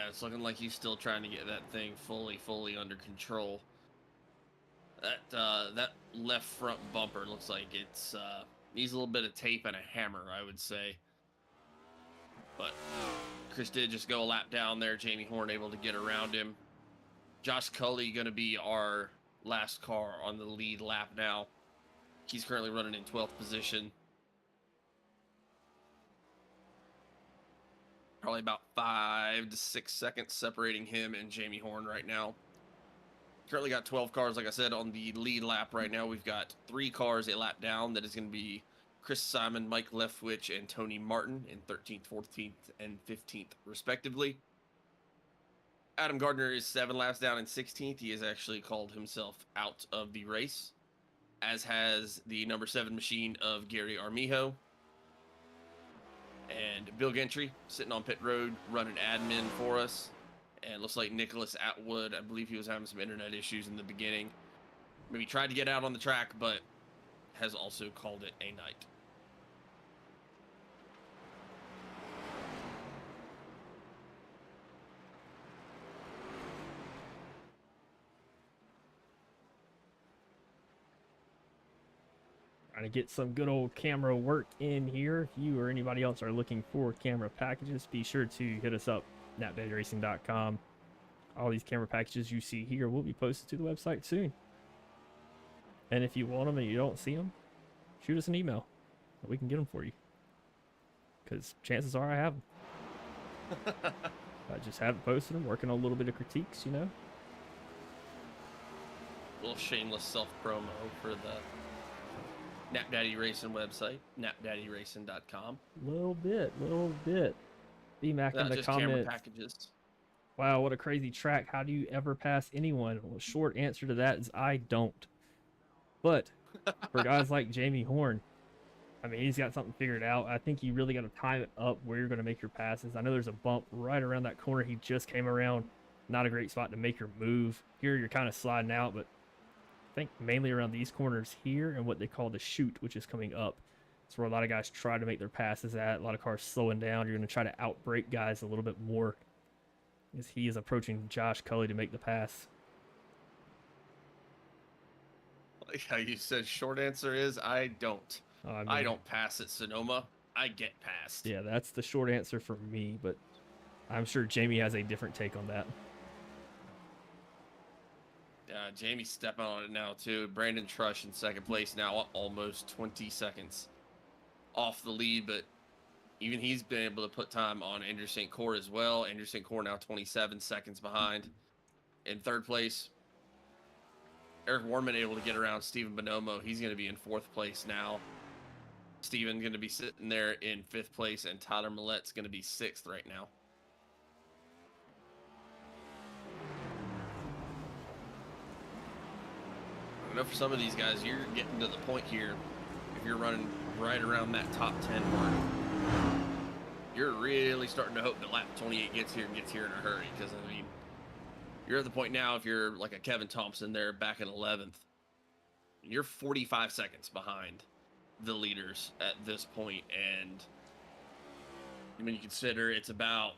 it's looking like he's still trying to get that thing fully under control. That left front bumper looks like it's needs a little bit of tape and a hammer, I would say. But Chris did just go a lap down there. Jamie Horn able to get around him. Josh Cully going to be our last car on the lead lap now. He's currently running in 12th position. Probably about 5 to 6 seconds separating him and Jamie Horn right now. Currently got 12 cars, like I said, on the lead lap right now. We've got 3 cars a lap down. That is going to be Chris Simon, Mike Leftwich, and Tony Martin in 13th, 14th, and 15th, respectively. Adam Gardner is 7 laps down in 16th. He has actually called himself out of the race, as has the number 7 machine of Gary Armijo. And Bill Gentry sitting on pit road running admin for us. And looks like Nicholas Atwood, I believe he was having some internet issues in the beginning. Maybe tried to get out on the track, but has also called it a night. Trying to get some good old camera work in here. If you or anybody else are looking for camera packages, be sure to hit us up, napdaddyracing.com. All these camera packages you see here will be posted to the website soon. And if you want them and you don't see them, shoot us an email. We can get them for you. Because chances are I have them. I just haven't posted them, working on a little bit of critiques, you know. A little shameless self-promo for the Nap Daddy Racing website, napdaddyracing.com. Little bit. B-Mac in the just camera comments. packages. Wow, what a crazy track. How do you ever pass anyone? Well, the short answer to that is I don't. But for guys like Jamie Horn, I mean, he's got something figured out. I think you really got to time it up where you're going to make your passes. I know there's a bump right around that corner he just came around. Not a great spot to make your move. Here you're kind of sliding out, but I think mainly around these corners here and what they call the shoot, which is coming up. It's where a lot of guys try to make their passes at. A lot of cars slowing down. You're going to try to outbrake guys a little bit more as he is approaching Josh Cully to make the pass. Like how you said, short answer is I don't. I don't pass at Sonoma. I get passed. Yeah, that's the short answer for me, but I'm sure Jamie has a different take on that. Jamie's stepping on it now, too. Brandon Trush in second place now, almost 20 seconds off the lead, but even he's been able to put time on Andrew St. Cyr as well. Andrew St. Cyr now 27 seconds behind in third place. Eric Warman able to get around Steven Bonomo. He's going to be in fourth place now. Steven going to be sitting there in fifth place, and Tyler Millett's going to be sixth right now. I know for some of these guys, you're getting to the point here, if you're running right around that top 10 mark, you're really starting to hope that lap 28 gets here and gets here in a hurry. Because, I mean, you're at the point now, if you're like a Kevin Thompson there back in 11th, you're 45 seconds behind the leaders at this point. And when you consider it's about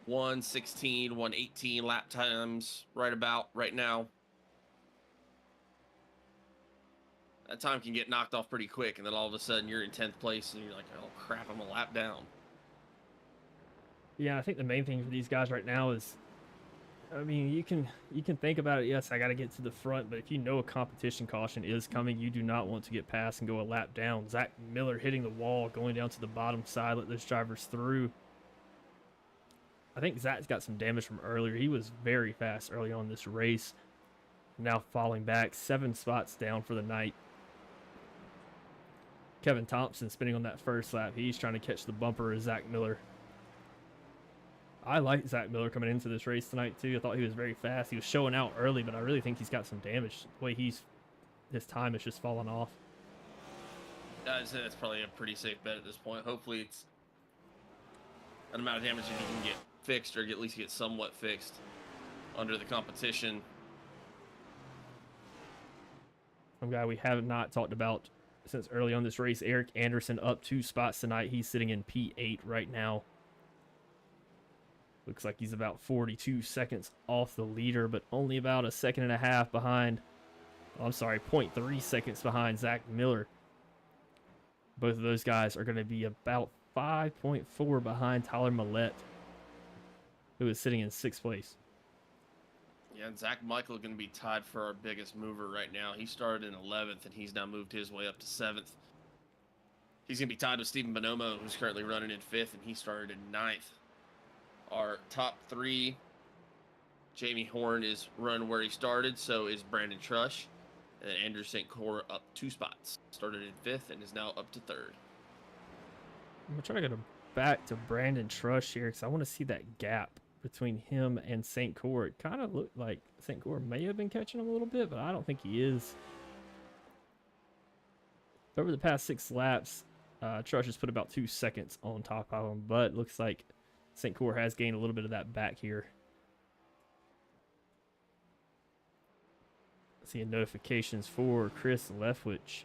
1:16, 1:18 lap times right now, that time can get knocked off pretty quick, and then all of a sudden you're in 10th place, and you're like, oh crap, I'm a lap down. Yeah, I think the main thing for these guys right now is, I mean, you can think about it. Yes, I got to get to the front, but if you know a competition caution is coming, you do not want to get past and go a lap down. Zach Miller hitting the wall, going down to the bottom side, let those drivers through. I think Zach's got some damage from earlier. He was very fast early on this race. Now falling back 7 spots down for the night. Kevin Thompson spinning on that first lap. He's trying to catch the bumper of Zach Miller. I like Zach Miller coming into this race tonight too. I thought he was very fast. He was showing out early, but I really think he's got some damage. The way his time is just falling off. I'd say that's probably a pretty safe bet at this point. Hopefully it's an amount of damage that you can get fixed, or at least get somewhat fixed under the competition. Some guy we have not talked about since early on this race, Eric Anderson, up 2 spots tonight. He's sitting in P8 right now. Looks like he's about 42 seconds off the leader, but only about a second and a half behind. I'm sorry, 0.3 seconds behind Zach Miller. Both of those guys are going to be about 5.4 behind Tyler Millette, who is sitting in 6th place. Yeah, and Zach Michael going to be tied for our biggest mover right now. He started in 11th, and he's now moved his way up to 7th. He's going to be tied with Stephen Bonomo, who's currently running in 5th, and he started in 9th. Our top 3, Jamie Horn is running where he started, so is Brandon Trush. And Andrew St. Cor up 2 spots. Started in 5th and is now up to 3rd. I'm trying to go back to Brandon Trush here because I want to see that gap between him and St. Cor. It kind of looked like St. Cor may have been catching him a little bit, but I don't think he is. Over the past 6 laps, Trush has put about 2 seconds on top of him, but looks like St. Cor has gained a little bit of that back here. Seeing notifications for Chris Leftwich.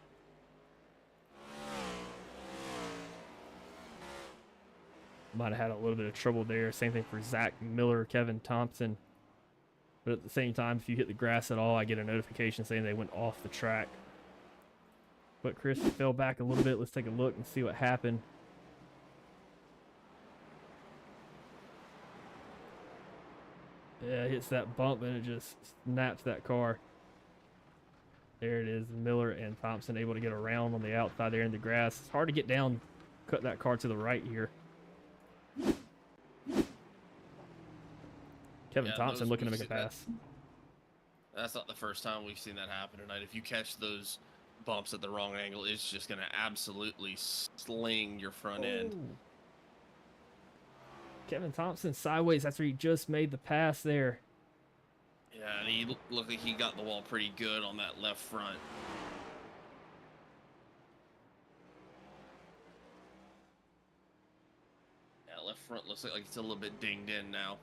Might have had a little bit of trouble there. Same thing for Zach Miller, Kevin Thompson. But at the same time, if you hit the grass at all, I get a notification saying they went off the track. But Chris fell back a little bit. Let's take a look and see what happened. Yeah, it hits that bump and it just snaps that car. There it is, Miller and Thompson able to get around on the outside there in the grass. It's hard to get down, cut that car to the right here. Kevin Thompson looking to make a pass. That's not the first time we've seen that happen tonight. If you catch those bumps at the wrong angle, it's just going to absolutely sling your front end. Kevin Thompson sideways after he just made the pass there. Yeah, and he looked like he got the wall pretty good on that left front. Yeah, left front looks like it's a little bit dinged in now.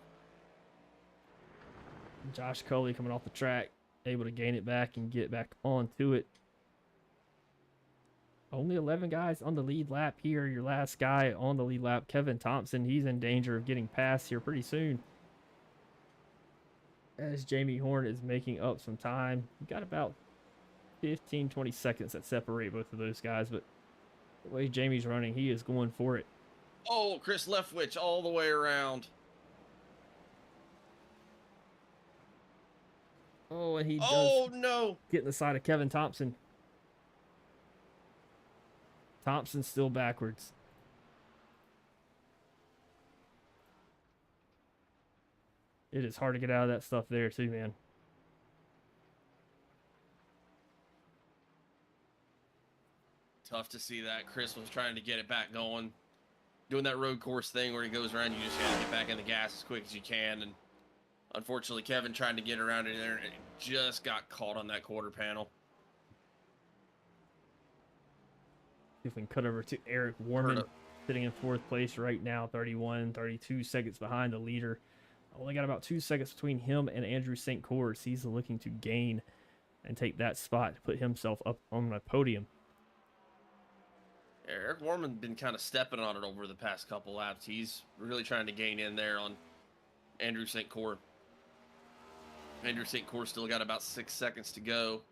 Josh Coley coming off the track, able to gain it back and get back onto it. Only 11 guys on the lead lap here. Your last guy on the lead lap, Kevin Thompson, he's in danger of getting past here pretty soon. As Jamie Horn is making up some time. You got about 15-20 seconds that separate both of those guys, but the way Jamie's running, he is going for it. Oh, Chris Leftwich all the way around. Oh, and he does get in the side of Kevin Thompson. Thompson's still backwards. It is hard to get out of that stuff there too, man. Tough to see that. Chris was trying to get it back going. Doing that road course thing where he goes around, you just gotta get back in the gas as quick as you can. And unfortunately, Kevin tried to get around in there and just got caught on that quarter panel. See if we can cut over to Eric Warman, sitting in 4th place right now, 32 seconds behind the leader. Only got about 2 seconds between him and Andrew St. Cor. He's looking to gain and take that spot to put himself up on the podium. Eric Warman been kind of stepping on it over the past couple laps. He's really trying to gain in there on Andrew St. Cor. Andrew St. Cor still got about 6 seconds to go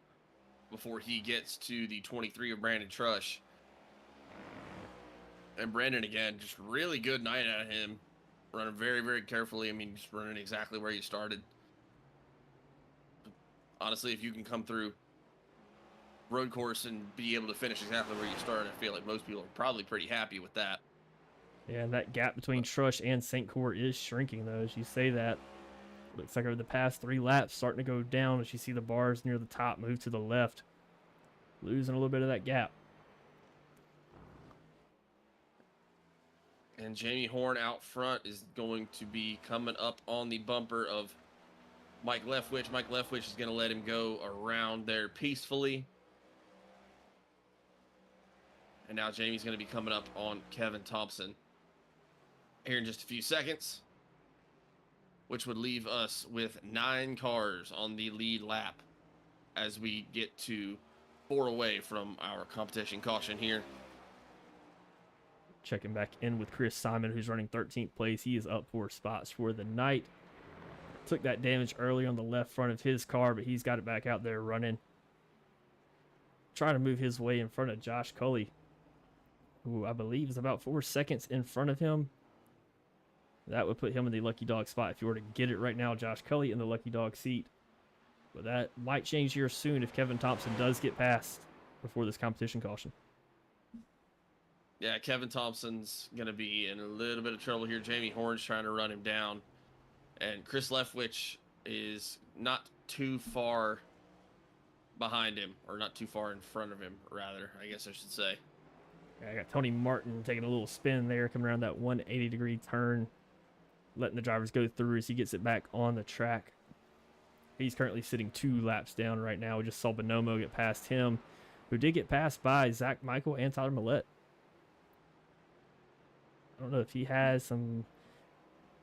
before he gets to the 23 of Brandon Trush. And Brandon, again, just really good night out of him. Running very, very carefully. I mean, just running exactly where you started. Honestly, if you can come through road course and be able to finish exactly where you started, I feel like most people are probably pretty happy with that. Yeah, and that gap between Trush and St. Cor is shrinking, though, as you say that. Looks like over the past 3 laps, starting to go down as you see the bars near the top move to the left. Losing a little bit of that gap. And Jamie Horn out front is going to be coming up on the bumper of Mike Leftwich. Mike Leftwich is going to let him go around there peacefully. And now Jamie's going to be coming up on Kevin Thompson here in just a few seconds, which would leave us with 9 cars on the lead lap as we get to 4 away from our competition caution here. Checking back in with Chris Simon, who's running 13th place. He is up 4 spots for the night. Took that damage early on the left front of his car, but he's got it back out there running. Trying to move his way in front of Josh Cully, who I believe is about 4 seconds in front of him. That would put him in the lucky dog spot if you were to get it right now. Josh Cully in the lucky dog seat. But that might change here soon if Kevin Thompson does get past before this competition caution. Yeah, Kevin Thompson's going to be in a little bit of trouble here. Jamie Horn's trying to run him down. And Chris Leftwich is not too far behind him, or not too far in front of him, rather, I guess I should say. Yeah, I got Tony Martin taking a little spin there, coming around that 180-degree turn, letting the drivers go through as he gets it back on the track. He's currently sitting 2 laps down right now. We just saw Bonomo get past him, who did get passed by Zach Michael and Tyler Millette. I don't know if he has some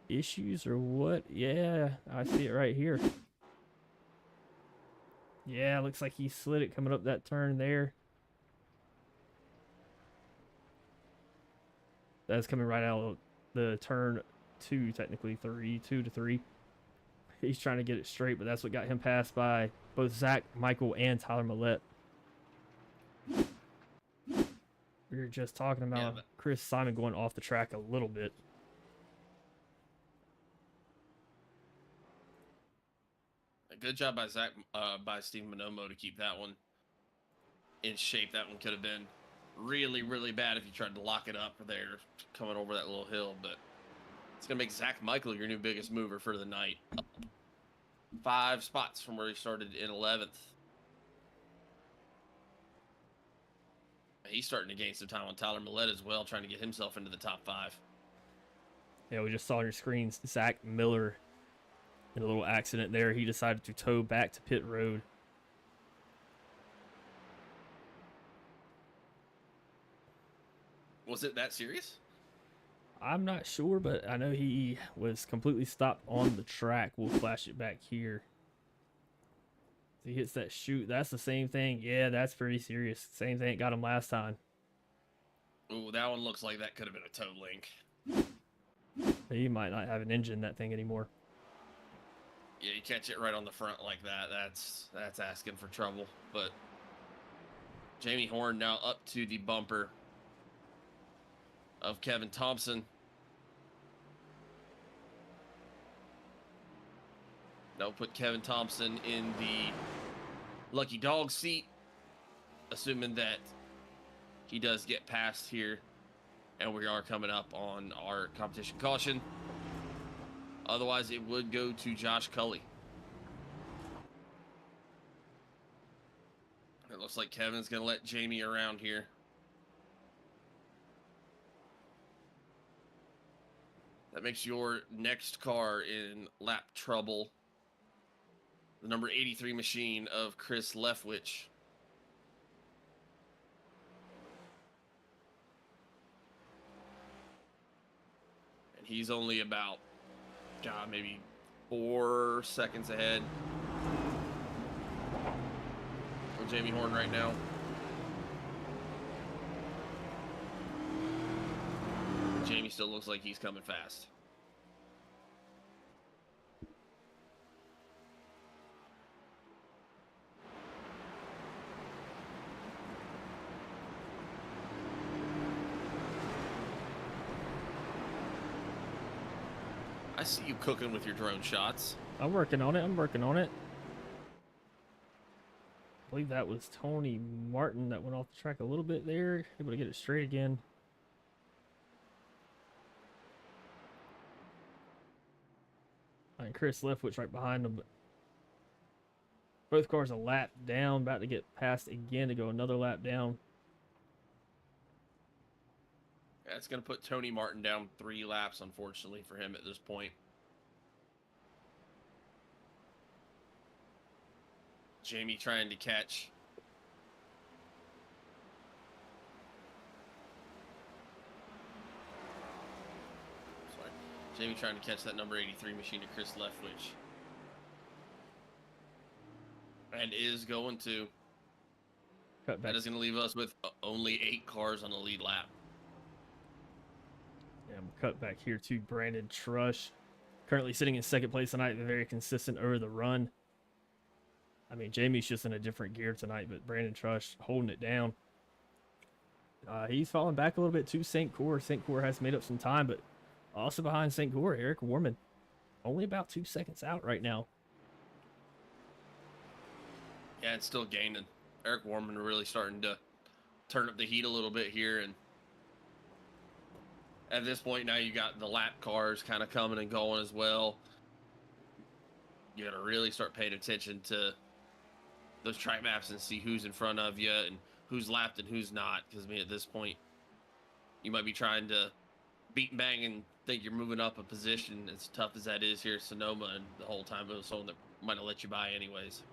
issues or what. Yeah, I see it right here. Yeah, looks like he slid it coming up that turn there. That's coming right out of the turn 2, technically 3, 2 to 3. He's trying to get it straight, but that's what got him passed by both Zach, Michael, and Tyler Millette. We were just talking about Chris Simon going off the track a little bit. A good job by Steve Bonomo to keep that one in shape. That one could have been really, really bad if you tried to lock it up there coming over that little hill, but it's going to make Zach Michael your new biggest mover for the night. 5 spots from where he started in 11th. He's starting to gain some time on Tyler Millette as well, trying to get himself into the top 5. Yeah, we just saw on your screens Zach Miller in a little accident there. He decided to tow back to pit road. Was it that serious? I'm not sure, but I know he was completely stopped on the track. We'll flash it back here. He hits that chute. That's the same thing. Yeah, that's pretty serious. Same thing that got him last time. Ooh, that one looks like that could have been a tow link. He might not have an engine, that thing, anymore. Yeah, you catch it right on the front like that. That's asking for trouble. But Jamie Horn now up to the bumper of Kevin Thompson. Now put Kevin Thompson in the lucky dog seat, assuming that he does get past here, and we are coming up on our competition caution. Otherwise, it would go to Josh Cully. It looks like Kevin's going to let Jamie around here. That makes your next car in lap trouble the number 83 machine of Chris Leftwich. And he's only about, maybe 4 seconds ahead of Jamie Horn right now. Jamie still looks like he's coming fast. I see you cooking with your drone shots. I'm working on it. I believe that was Tony Martin that went off the track a little bit there. Able to get it straight again. And Chris Leftwich right behind him. Both cars a lap down, about to get passed again to go another lap down. That's going to put Tony Martin down 3 laps, unfortunately, for him at this point. Jamie trying to catch. Sorry. Jamie trying to catch that number 83 machine to Chris Leftwich. And is going to. Cut back. That is going to leave us with only 8 cars on the lead lap. Yeah, I'm cut back here to Brandon Trush. Currently sitting in second place tonight, very consistent over the run. I mean, Jamie's just in a different gear tonight, but Brandon Trush holding it down. He's falling back a little bit to St. Cour. St. Cour has made up some time, but also behind St. Cour, Eric Warman. Only about 2 seconds out right now. Yeah, it's still gaining. Eric Warman really starting to turn up the heat a little bit here. And at this point now, you got the lap cars kind of coming and going as well. You got to really start paying attention to those track maps and see who's in front of you and who's lapped and who's not. Because, I mean, at this point, you might be trying to beat and bang and think you're moving up a position, as tough as that is here at Sonoma, and the whole time it was someone that might have let you by anyways.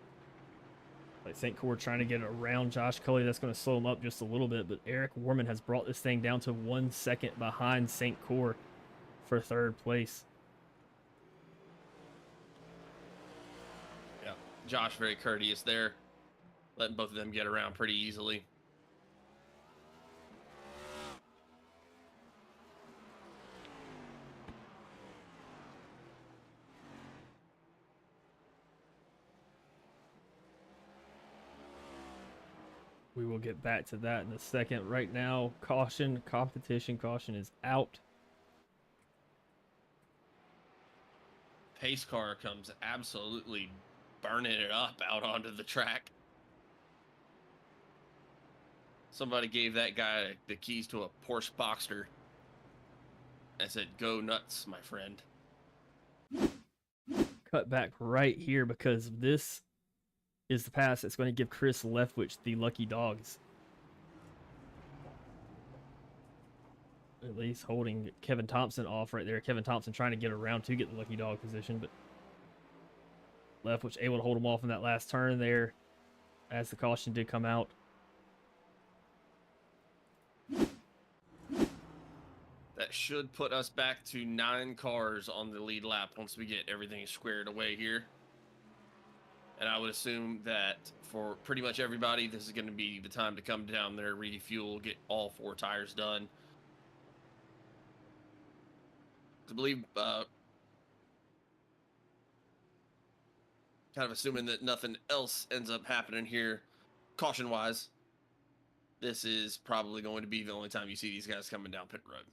Like St. Cour trying to get around Josh Cully. That's going to slow him up just a little bit, but Eric Warman has brought this thing down to 1 second behind St. Cour for 3rd place. Yeah, Josh very courteous there, letting both of them get around pretty easily. We will get back to that in a second. Right now, caution, competition caution is out. Pace car comes absolutely burning it up out onto the track. Somebody gave that guy the keys to a Porsche Boxster and said, "Go nuts, my friend." Cut back right here because this is the pass that's going to give Chris Leftwich the lucky dogs. At least holding Kevin Thompson off right there. Kevin Thompson trying to get around to get the lucky dog position, but Leftwich able to hold him off in that last turn there as the caution did come out. That should put us back to 9 cars on the lead lap once we get everything squared away here. And I would assume that for pretty much everybody, this is going to be the time to come down there, refuel, get all 4 tires done. I believe, kind of assuming that nothing else ends up happening here, caution-wise, this is probably going to be the only time you see these guys coming down pit road.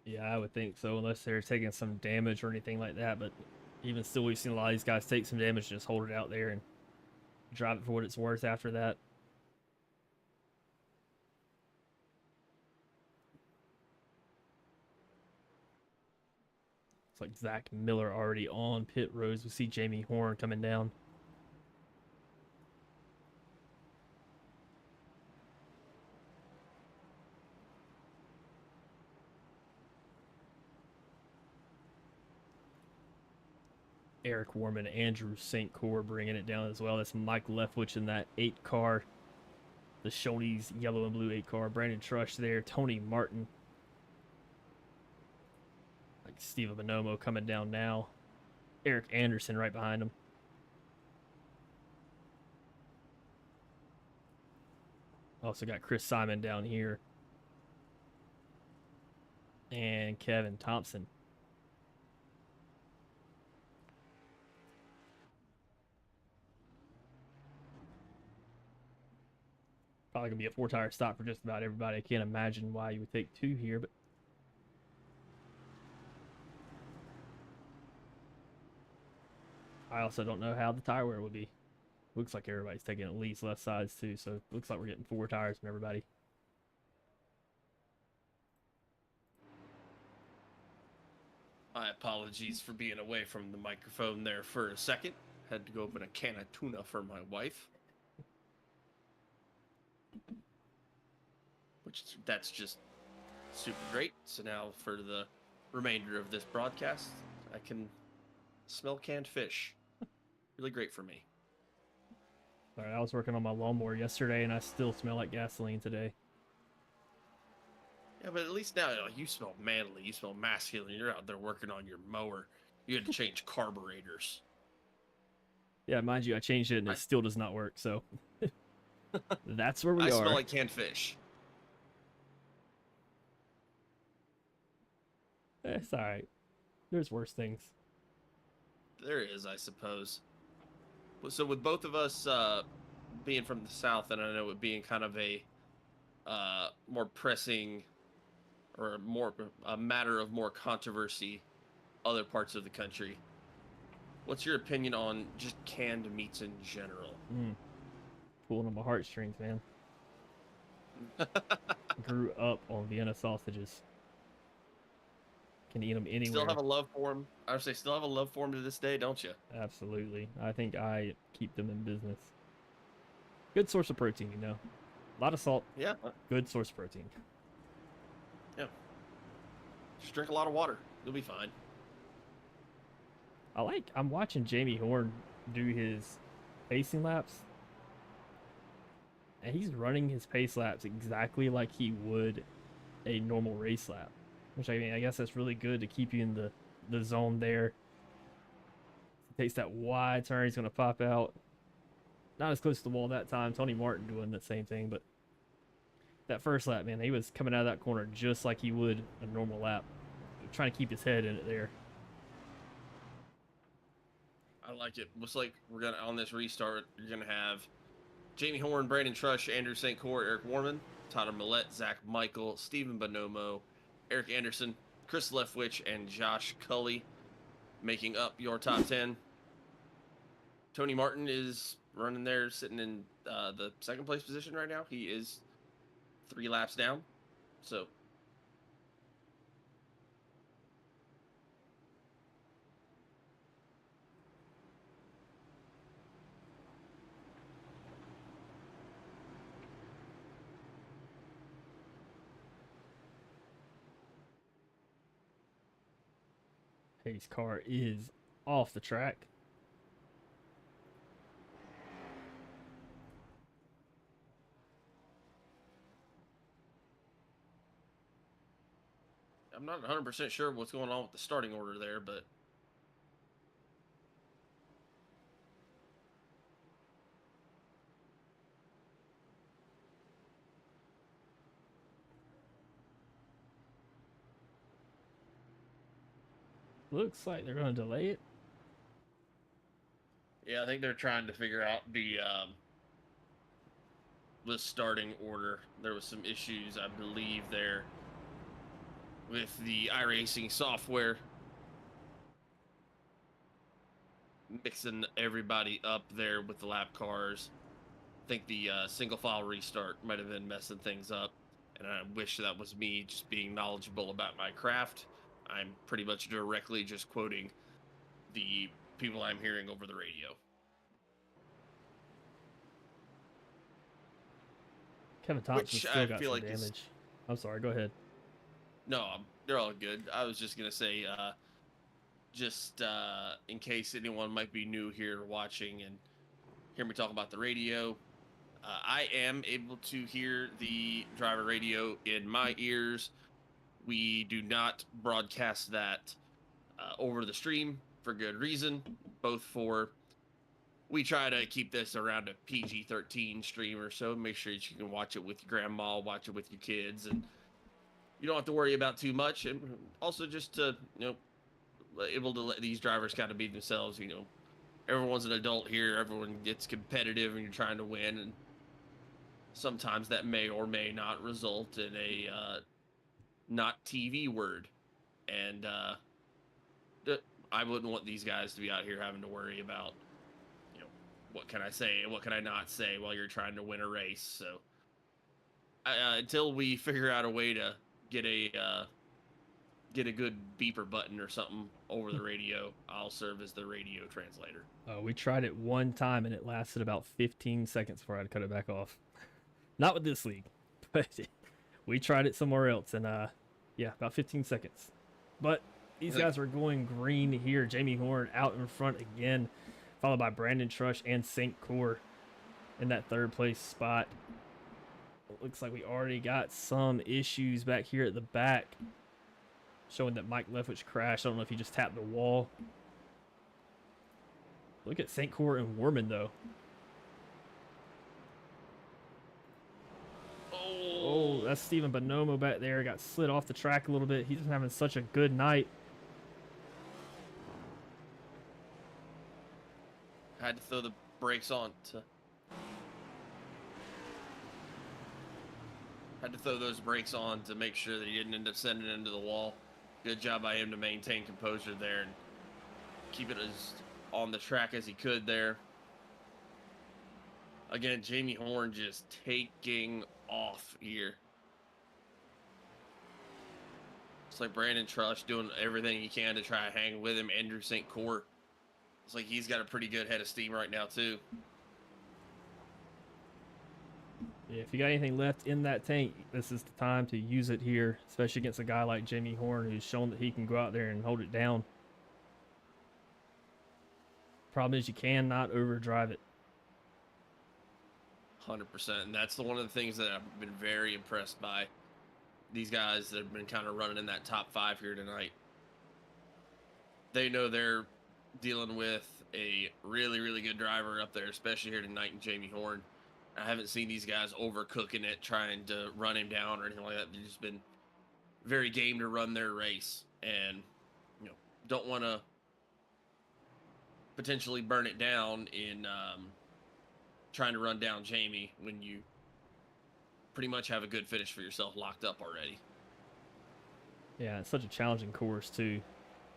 Yeah, I would think so, unless they're taking some damage or anything like that. But even still, we've seen a lot of these guys take some damage, just hold it out there and drive it for what it's worth after that. It's like Zach Miller already on pit roads. We see Jamie Horn coming down. Eric Warman, Andrew St. Cour bringing it down as well. That's Mike Leftwich in that 8 car. The Shoney's yellow and blue 8 car. Brandon Trush there. Tony Martin. Like Steve Bonomo coming down now. Eric Anderson right behind him. Also got Chris Simon down here. And Kevin Thompson. Probably going to be a 4-tire stop for just about everybody. I can't imagine why you would take 2 here, but I also don't know how the tire wear would be. Looks like everybody's taking at least left sides too, so it looks like we're getting 4 tires from everybody. My apologies for being away from the microphone there for a second. Had to go open a can of tuna for my wife. Which, that's just Super great. So now for the remainder of this broadcast, I can smell canned fish. Really great for me. All right, I was working on my lawnmower yesterday, and I still smell like gasoline today. Yeah, but at least now you smell manly. You smell masculine. You're out there working on your mower. You had to change carburetors. Yeah, mind you, I changed it, and it still does not work. So that's where we I are. smell like canned fish. It's all right. There's worse things. There is, I suppose. So with both of us being from the South, and I know it being kind of a more pressing or a matter of more controversy, other parts of the country. What's your opinion on just canned meats in general? Pulling on my heartstrings, man. Grew up on Vienna sausages. Can eat them anywhere. Still have a love for them. I would say still have a love for them to this day, don't you? Absolutely. I think I keep them in business. Good source of protein, you know. A lot of salt. Yeah. Good source of protein. Yeah. Just drink a lot of water. You'll be fine. I'm watching Jamie Horn do his pacing laps. And he's running his pace laps exactly like he would a normal race lap. Which, I mean, I guess that's really good to keep you in the zone there. He takes that wide turn, he's going to pop out. Not as close to the wall that time. Tony Martin doing the same thing, but that first lap, man, he was coming out of that corner just like he would a normal lap. Trying to keep his head in it there. I like it. Looks like we're going to, on this restart, you're going to have Jamie Horn, Brandon Trush, Andrew St. Cor, Eric Warman, Tyler Millette, Zach Michael, Stephen Bonomo, Eric Anderson, Chris Leftwich, and Josh Cully making up your top 10. Tony Martin is running there, sitting in the second place position right now. He is 3 laps down. So His car is off the track. I'm not 100% sure what's going on with the starting order there, but Looks like they're going to delay it. yeah, I think they're trying to figure out the starting order. There was some issues, I believe, there with the iRacing software mixing everybody up there with the lap cars. I think the single file restart might have been messing things up, and I wish that was me just being knowledgeable about my craft. I'm pretty much directly just quoting the people I'm hearing over the radio. Kevin Thompson still got some damage. I'm sorry, go ahead. No, they're all good. I was just going to say, in case anyone might be new here watching and hear me talk about the radio, I am able to hear the driver radio in my ears. We do not broadcast that over the stream for good reason. We try to keep this around a PG-13 stream or so. Make sure that you can watch it with your grandma, watch it with your kids, and you don't have to worry about too much. And also just to, able to let these drivers kind of be themselves. Everyone's an adult here. Everyone gets competitive and you're trying to win. And sometimes that may or may not result in a not TV word. And I wouldn't want these guys to be out here having to worry about, what can I say and what can I not say while you're trying to win a race. So until we figure out a way to get a good beeper button or something over the radio, I'll serve as the radio translator. We tried it one time and it lasted about 15 seconds before I had to cut it back off. Not with this league, but we tried it somewhere else and Yeah, about 15 seconds. But I these think guys are going green here. Jamie Horn out in front again, followed by Brandon Trush and St. Cour in that third place spot. It looks like we already got some issues back here at the back, showing that Mike Leftwich crashed. I don't know if he just tapped the wall. Look at St. Cour and Warman, though. Oh, that's Steven Bonomo back there. Got slid off the track a little bit. He's having such a good night. I had to throw the brakes on to. Had to throw those brakes on to make sure that he didn't end up sending it into the wall. Good job by him to maintain composure there and keep it as on the track as he could there. Again, Jamie Horn just taking off here. It's like Brandon Trush doing everything he can to try to hang with him. Andrew St. Cour. It's like he's got a pretty good head of steam right now, too. Yeah, if you got anything left in that tank, this is the time to use it here, especially against a guy like Jamie Horn, who's shown that he can go out there and hold it down. Problem is you cannot overdrive it. 100%. And that's one of the things that I've been very impressed by. These guys that have been kind of running in that top 5 here tonight. They know they're dealing with a really, really good driver up there, especially here tonight in Jamie Horn. I haven't seen these guys overcooking it, trying to run him down or anything like that. They've just been very game to run their race and, you know, don't want to potentially burn it down in trying to run down Jamie when you pretty much have a good finish for yourself locked up already. Yeah, it's such a challenging course, too.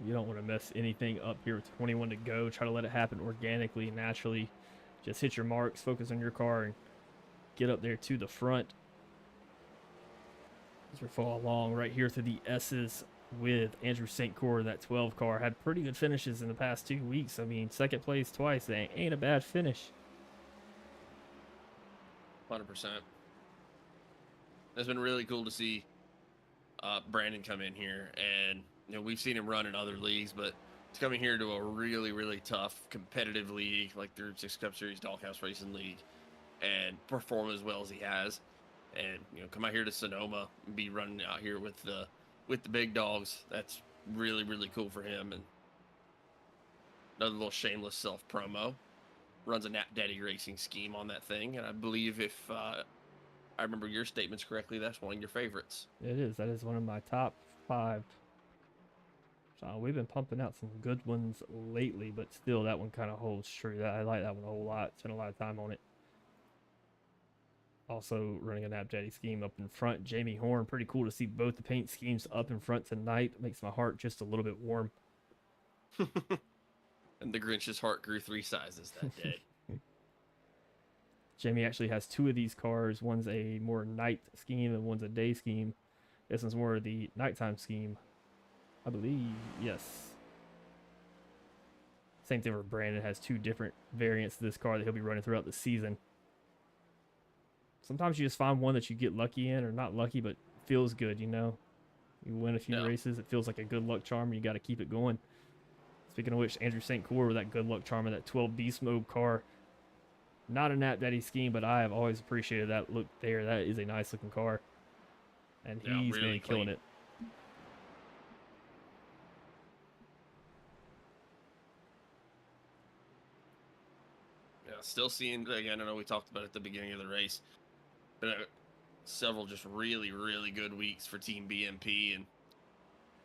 You don't want to mess anything up here with 21 to go. Try to let it happen organically, naturally. Just hit your marks, focus on your car, and get up there to the front. As we follow along right here through the S's with Andrew St. Cour, that 12 car. Had pretty good finishes in the past 2 weeks. I mean, second place twice. That ain't a bad finish. 100%. It's been really cool to see Brandon come in here. And, you know, we've seen him run in other leagues, but he's coming here to a really, really tough competitive league like the Group 6 Cup Series Doghouse Racing League and perform as well as he has. And, you know, come out here to Sonoma and be running out here with the big dogs. That's really, really cool for him. And another little shameless self promo. Runs a Nap Daddy racing scheme on that thing. And I believe if I remember your statements correctly, that's one of your favorites. It is. That is one of my top 5. So we've been pumping out some good ones lately, but still that one kind of holds true. I like that one a whole lot. Spent a lot of time on it. Also running a Nap Daddy scheme up in front. Jamie Horn, pretty cool to see both the paint schemes up in front tonight. Makes my heart just a little bit warm. And the Grinch's heart grew 3 sizes that day. Jamie actually has 2 of these cars. One's a more night scheme and one's a day scheme. This one's more of the nighttime scheme, I believe. Yes. Same thing for Brandon. Has 2 different variants of this car that he'll be running throughout the season. Sometimes you just find one that you get lucky in, or not lucky, but feels good, you know? You win a few races, it feels like a good luck charm, and you got to keep it going. Speaking of which, Andrew St. Cour with that good luck charm of that 12 Beast Mode car. Not a Nap Daddy scheme, but I have always appreciated that look there. That is a nice looking car. And he's really killing it. Yeah, still seeing, again, I know we talked about it at the beginning of the race, but several just really, really good weeks for Team BMP, and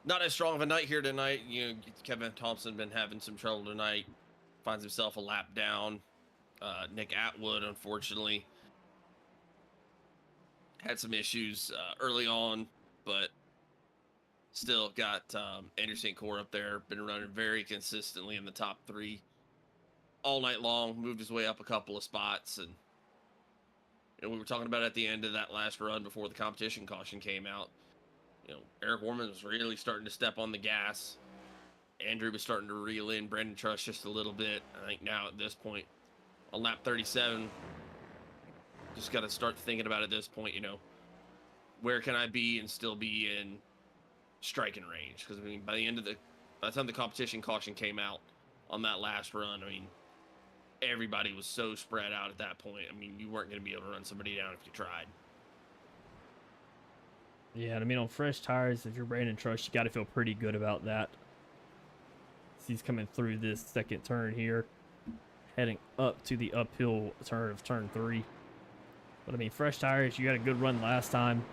not as strong of a night here tonight. You know, Kevin Thompson been having some trouble tonight. Finds himself a lap down. Nick Atwood, unfortunately, had some issues early on, but still got Andrew St. Cour up there. Been running very consistently in the top 3 all night long. Moved his way up a couple of spots, and you know, we were talking about at the end of that last run before the competition caution came out. You know, Eric Warman was really starting to step on the gas. Andrew was starting to reel in Brandon Trush just a little bit. I think now at this point, on lap 37, just got to start thinking about at this point, you know, where can I be and still be in striking range. Because I mean, by the time the competition caution came out on that last run, I mean, everybody was so spread out at that point. I mean, you weren't going to be able to run somebody down if you tried. Yeah, and I mean, on fresh tires, if you're Brandon Trush, you got to feel pretty good about that. As he's coming through this second turn here, heading up to the uphill turn of turn 3. But I mean, fresh tires, you had a good run last time.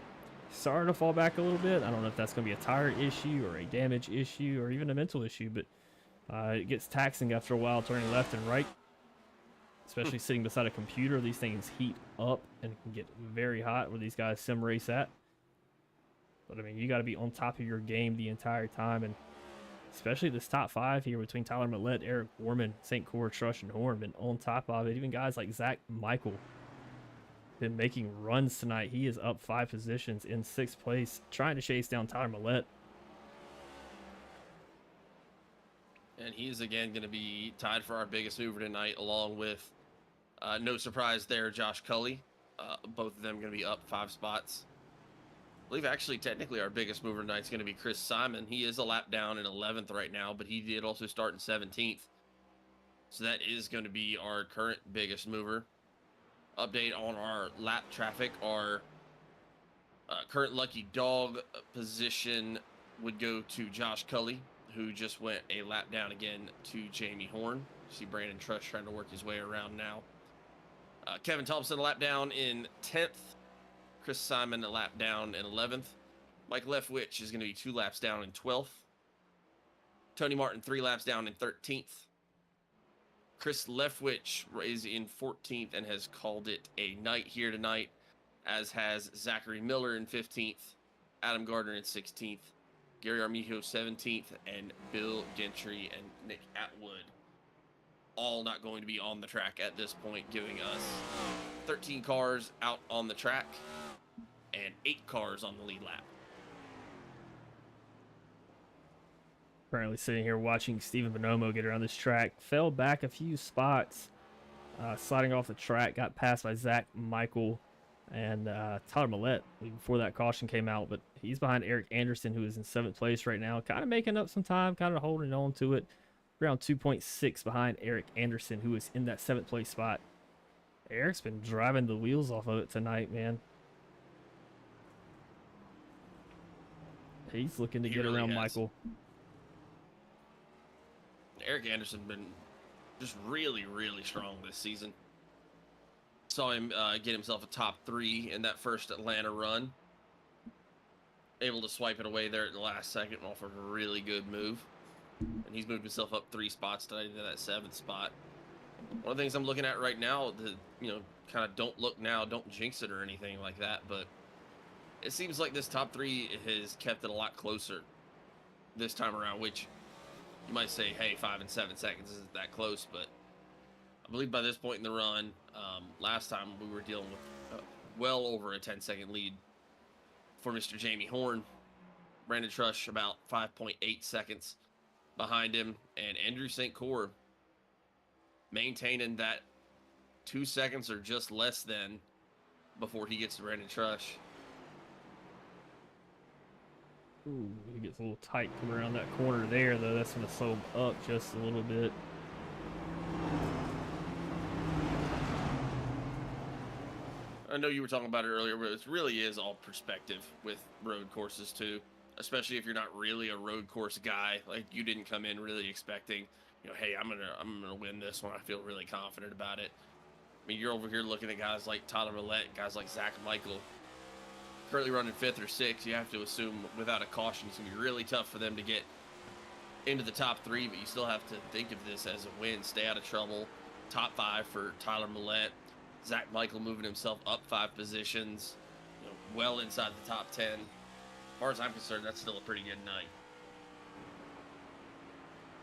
Starting to fall back a little bit. I don't know if that's going to be a tire issue or a damage issue or even a mental issue, but it gets taxing after a while turning left and right. Especially sitting beside a computer, these things heat up and can get very hot where these guys sim race at. But I mean, you got to be on top of your game the entire time, and especially this top 5 here between Tyler Millette, Eric Warman, St. Core, Trush, and Horn been on top of it. Even guys like Zach Michael been making runs tonight. He is up 5 positions in 6th place, trying to chase down Tyler Millette. And he's again going to be tied for our biggest mover tonight, along with, no surprise there, Josh Cully. Both of them going to be up 5 spots. I believe actually technically our biggest mover tonight is going to be Chris Simon. He is a lap down in 11th right now, but he did also start in 17th. So that is going to be our current biggest mover. Update on our lap traffic. Our current lucky dog position would go to Josh Cully, who just went a lap down again to Jamie Horn. See Brandon Trush trying to work his way around now. Kevin Thompson a lap down in 10th. Chris Simon a lap down in 11th. Mike Leftwich is going to be 2 laps down in 12th. Tony Martin 3 laps down in 13th. Chris Leftwich is in 14th and has called it a night here tonight, as has Zachary Miller in 15th, Adam Gardner in 16th, Gary Armijo 17th, and Bill Gentry and Nick Atwood all not going to be on the track at this point, giving us 13 cars out on the track and 8 cars on the lead lap. Currently sitting here watching Steven Bonomo get around this track. Fell back a few spots, sliding off the track. Got passed by Zach Michael and Tyler Millette before that caution came out. But he's behind Eric Anderson, who is in 7th place right now. Kind of making up some time, kind of holding on to it. Around 2.6 behind Eric Anderson, who is in that 7th place spot. Eric's been driving the wheels off of it tonight, man. He's looking to get really around Michael. Eric Anderson been just really, really strong this season. Saw him get himself a top 3 in that first Atlanta run. Able to swipe it away there at the last second off of a really good move. And he's moved himself up 3 spots tonight into that 7th spot. One of the things I'm looking at right now, kind of don't look now, don't jinx it or anything like that, but it seems like this top 3 has kept it a lot closer this time around, which you might say, hey, 5 and 7 seconds isn't that close, but I believe by this point in the run, last time we were dealing with well over a 10-second lead for Mr. Jamie Horn. Brandon Trush about 5.8 seconds behind him, and Andrew St. Core maintaining that 2 seconds or just less than before he gets to Brandon Trush. Ooh, he gets a little tight coming around that corner there, though. That's going to slow him up just a little bit. I know you were talking about it earlier, but it really is all perspective with road courses too, especially if you're not really a road course guy. Like, you didn't come in really expecting, hey, I'm gonna win this one. I feel really confident about it. I mean, you're over here looking at guys like Tyler Millette, guys like Zach Michael, currently running 5th or 6th. You have to assume without a caution, it's gonna be really tough for them to get into the top 3, but you still have to think of this as a win. Stay out of trouble. Top 5 for Tyler Millette. Zach Michael moving himself up 5 positions, well inside the top 10. As far as I'm concerned, that's still a pretty good night.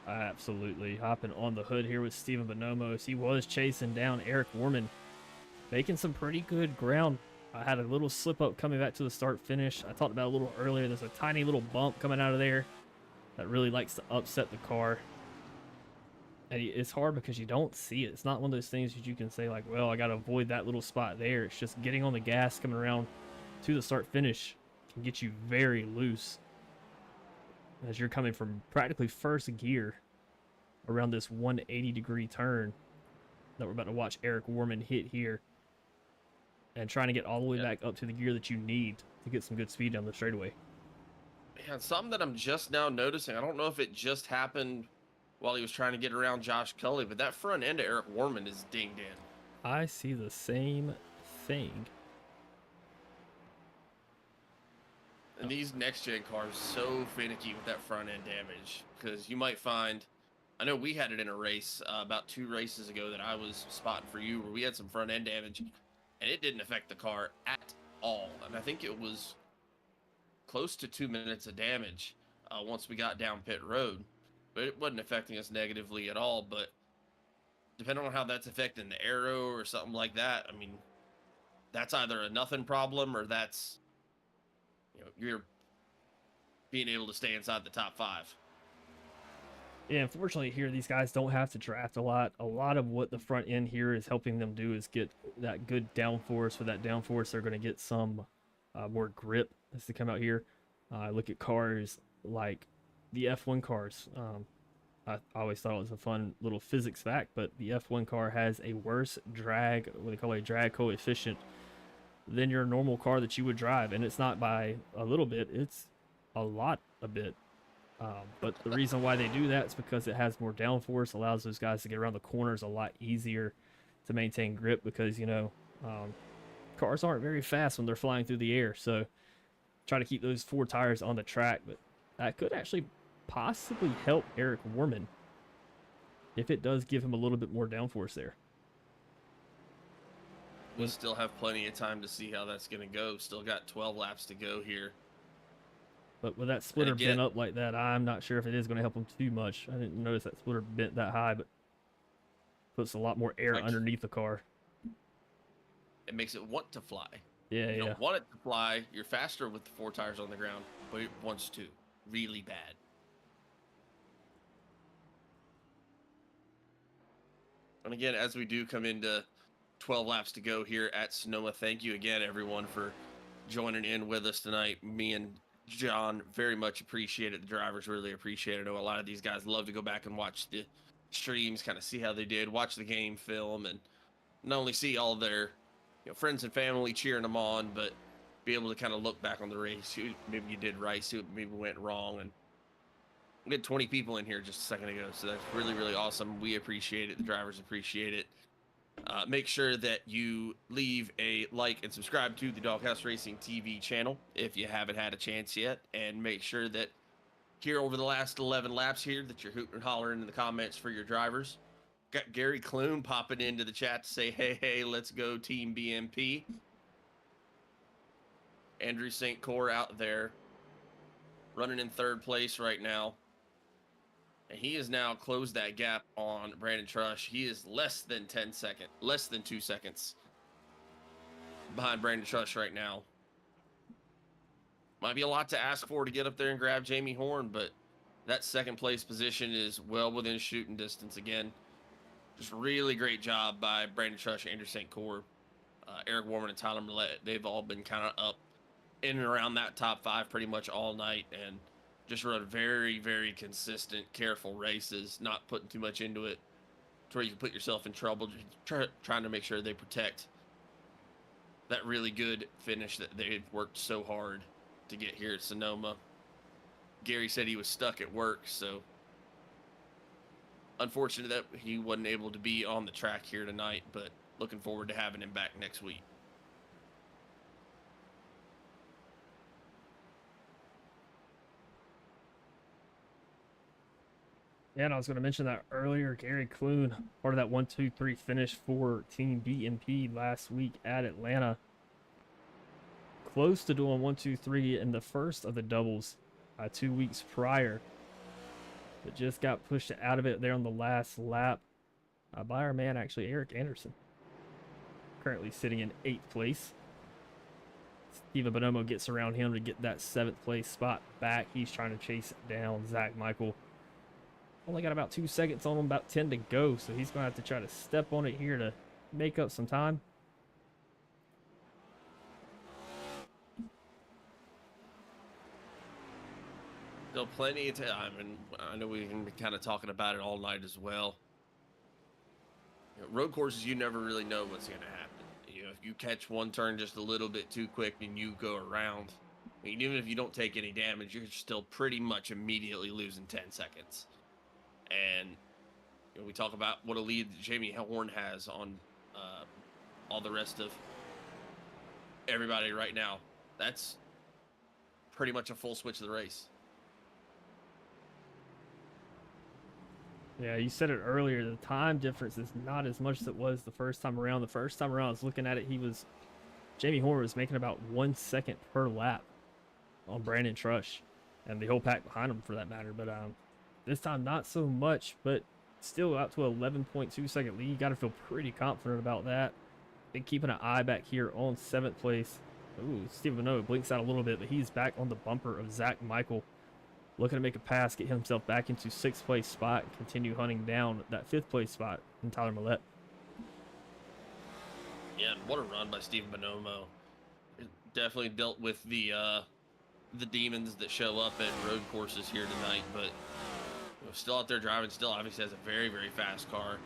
Absolutely. Hopping on the hood here with Steven Bonomo as he was chasing down Eric Warman, making some pretty good ground. I had a little slip up coming back to the start finish. I talked about a little earlier. There's a tiny little bump coming out of there that really likes to upset the car. And it's hard because you don't see it. It's not one of those things that you can say like, well, I got to avoid that little spot there. It's just getting on the gas coming around to the start finish can get you very loose. as you're coming from practically first gear around this 180-degree turn that we're about to watch Eric Warman hit here, and trying to get all the way back up to the gear that you need to get some good speed down the straightaway. Yeah, something that I'm just now noticing. I don't know if it just happened while he was trying to get around Josh Cully, but that front end of Eric Warman is dinged in. I see the same thing. And these next-gen cars so finicky with that front end damage, because you might find, I know we had it in a race about 2 races ago that I was spotting for you, where we had some front end damage, and it didn't affect the car at all. And I think it was close to 2 minutes of damage once we got down pit road, but it wasn't affecting us negatively at all. But depending on how that's affecting the aero or something like that, I mean, that's either a nothing problem or that's, you're being able to stay inside the top 5. Yeah, unfortunately here, these guys don't have to draft a lot. A lot of what the front end here is helping them do is get that good downforce. With that downforce, they're going to get some more grip as they come out here. Look at cars like the F1 cars. I always thought it was a fun little physics fact, but the F1 car has a worse drag, what they call a drag coefficient, than your normal car that you would drive. And it's not by a little bit, it's a bit. But the reason why they do that is because it has more downforce, allows those guys to get around the corners a lot easier to maintain grip, because, cars aren't very fast when they're flying through the air. So try to keep those 4 tires on the track, but that could actually possibly help Eric Warman if it does give him a little bit more downforce there. We'll still have plenty of time to see how that's going to go. Still got 12 laps to go here. But with that splitter bent up like that, I'm not sure if it is going to help him too much. I didn't notice that splitter bent that high, but puts a lot more air underneath the car. It makes it want to fly. Yeah, you don't want it to fly. You're faster with the 4 tires on the ground, but it wants to really bad. And again, as we do come into 12 laps to go here at Sonoma, thank you again, everyone, for joining in with us tonight. Me and John very much appreciate it. The drivers really appreciate it. I know a lot of these guys love to go back and watch the streams, kind of see how they did, watch the game film, and not only see all their friends and family cheering them on, but be able to kind of look back on the race, who maybe you did right, see what maybe went wrong. And we had 20 people in here just a second ago, so that's really, really awesome. We appreciate it. The drivers appreciate it. Make sure that you leave a like and subscribe to the Doghouse Racing TV channel if you haven't had a chance yet, and make sure that here over the last 11 laps here that you're hooting and hollering in the comments for your drivers. Got Gary Clune popping into the chat to say, hey, let's go Team BMP. Andrew St. Cyr out there running in 3rd place right now. And he has now closed that gap on Brandon Trush. He is less than 2 seconds behind Brandon Trush right now. Might be a lot to ask for to get up there and grab Jamie Horn, but that 2nd place position is well within shooting distance again. Just really great job by Brandon Trush, Andrew St. Cyr, Eric Warman, and Tyler Millette. They've all been kind of up in and around that top 5 pretty much all night, and just run very, very consistent, careful races, not putting too much into it to where you can put yourself in trouble, just trying to make sure they protect that really good finish that they've worked so hard to get here at Sonoma. Gary said he was stuck at work, so unfortunate that he wasn't able to be on the track here tonight, but looking forward to having him back next week. Yeah, and I was going to mention that earlier. Gary Clune, part of that 1-2-3 finish for Team BMP last week at Atlanta. Close to doing 1-2-3 in the first of the doubles 2 weeks prior, but just got pushed out of it there on the last lap by our man, actually, Eric Anderson. Currently sitting in 8th place. Steven Bonomo gets around him to get that 7th place spot back. He's trying to chase down Zach Michael. Only got about 2 seconds on him, about 10 to go, so he's going to have to try to step on it here to make up some time. Still plenty of time, and I know we've been kind of talking about it all night as well. Road courses, you never really know what's going to happen. If you catch one turn just a little bit too quick and you go around, even if you don't take any damage, you're still pretty much immediately losing 10 seconds. And we talk about what a lead Jamie Horn has on all the rest of everybody right now. That's pretty much a full switch of the race. Yeah, you said it earlier. The time difference is not as much as it was the first time around. The first time around, I was looking at it. Jamie Horner was making about 1 second per lap on Brandon Trush, and the whole pack behind him for that matter. But this time not so much, but still out to 11.2 second lead. You got to feel pretty confident about that. Been keeping an eye back here on 7th place. Ooh, Steven Manoa blinks out a little bit, but he's back on the bumper of Zach Michael. Looking to make a pass, get himself back into 6th place spot, and continue hunting down that 5th place spot in Tyler Millette. Yeah, what a run by Steven Bonomo. It definitely dealt with the demons that show up at road courses here tonight, but still out there driving, still obviously has a very, very fast car.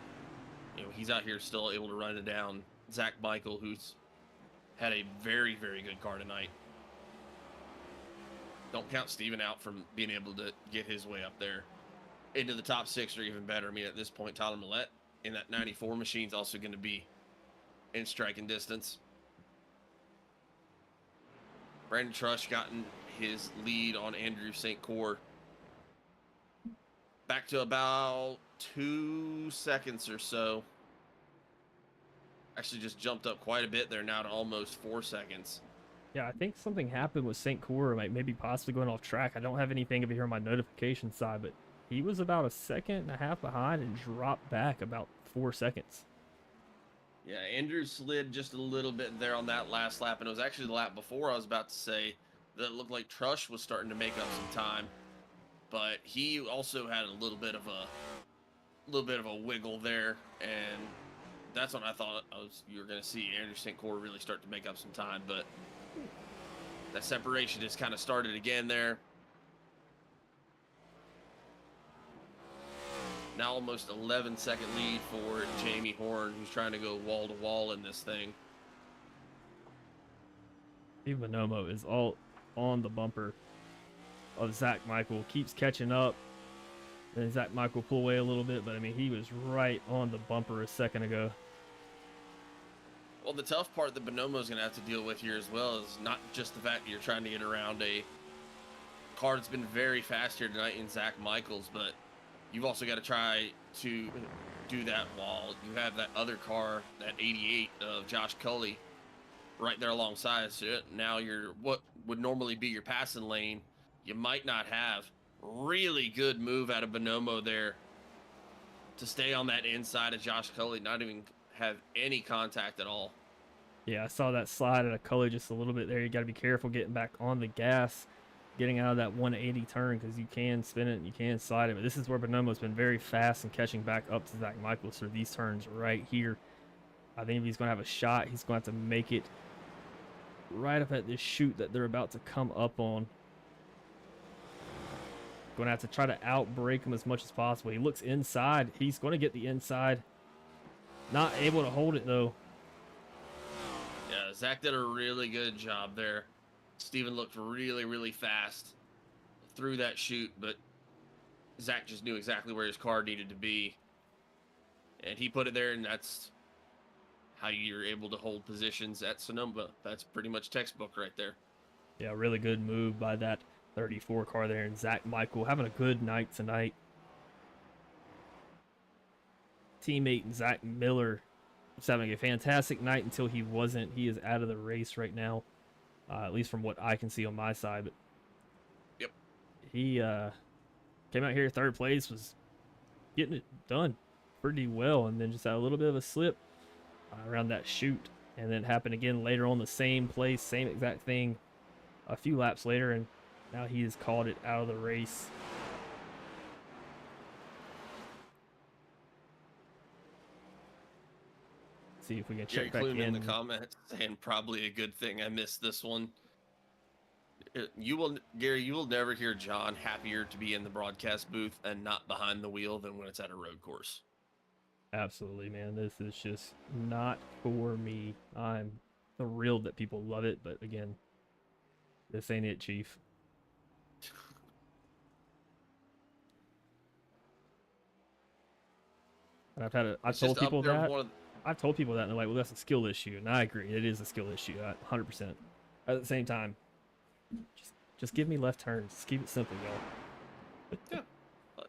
He's out here still able to run it down. Zach Michael, who's had a very, very good car tonight. Don't count Steven out from being able to get his way up there into the top 6 or even better. I mean, at this point, Tyler Millette in that 94 machine is also going to be in striking distance. Brandon Trush gotten his lead on Andrew St. Cyr back to about 2 seconds or so. Actually just jumped up quite a bit there now to almost 4 seconds. Yeah, I think something happened with St. Cyr, like maybe possibly going off track. I don't have anything over here on my notification side, but he was about 1.5 seconds behind and dropped back about 4 seconds. Yeah, Andrew slid just a little bit there on that last lap, and it was actually the lap before I was about to say that it looked like Trush was starting to make up some time, but he also had a little bit of a wiggle there, and that's when I thought you were going to see Andrew St. Cyr really start to make up some time, but that separation just kind of started again there. Now almost 11-second lead for Jamie Horn, who's trying to go wall to wall in this thing. Steven Bonomo is all on the bumper of Zach Michael. Keeps catching up. Then Zach Michael pull away a little bit, but I mean, he was right on the bumper a second ago. Well, the tough part that Bonomo's going to have to deal with here as well is not just the fact that you're trying to get around a car that's been very fast here tonight in Zach Michaels, but you've also got to try to do that while you have that other car, that 88 of Josh Cully, right there alongside. So now you're what would normally be your passing lane. You might not have. Really good move out of Bonomo there to stay on that inside of Josh Cully, not even have any contact at all. Yeah, I saw that slide at a Cully just a little bit there. You got to be careful getting back on the gas, getting out of that 180 turn, because you can spin it and you can slide it. But this is where Bonomo's been very fast and catching back up to Zach Michaels for these turns right here. I think if he's going to have a shot, he's going to have to make it right up at this chute that they're about to come up on. Going to have to try to outbrake him as much as possible. He looks inside. He's going to get the inside. Not able to hold it, though. Yeah, Zach did a really good job there. Steven looked really, really fast through that chute, but Zach just knew exactly where his car needed to be. And he put it there, and that's how you're able to hold positions at Sonoma. That's pretty much textbook right there. Yeah, really good move by that 34 car there, and Zach Michael having a good night tonight. Teammate Zach Miller was having a fantastic night until he wasn't. He is out of the race right now, at least from what I can see on my side. But yep, he came out here 3rd place, was getting it done pretty well, and then just had a little bit of a slip around that chute, and then happened again later on the same place, same exact thing a few laps later, and now he has called it out of the race. See if we can check back in the comments saying probably a good thing I missed this one. You will, Gary. You will never hear John happier to be in the broadcast booth and not behind the wheel than when it's at a road course. Absolutely, man. This is just not for me. I'm thrilled that people love it, but again, this ain't it, Chief. And It's just up there with one of. I've told people that, and they're like, "Well, that's a skill issue," and I agree, it is a skill issue, 100%. At the same time, just give me left turns. Just keep it simple, y'all. Yeah,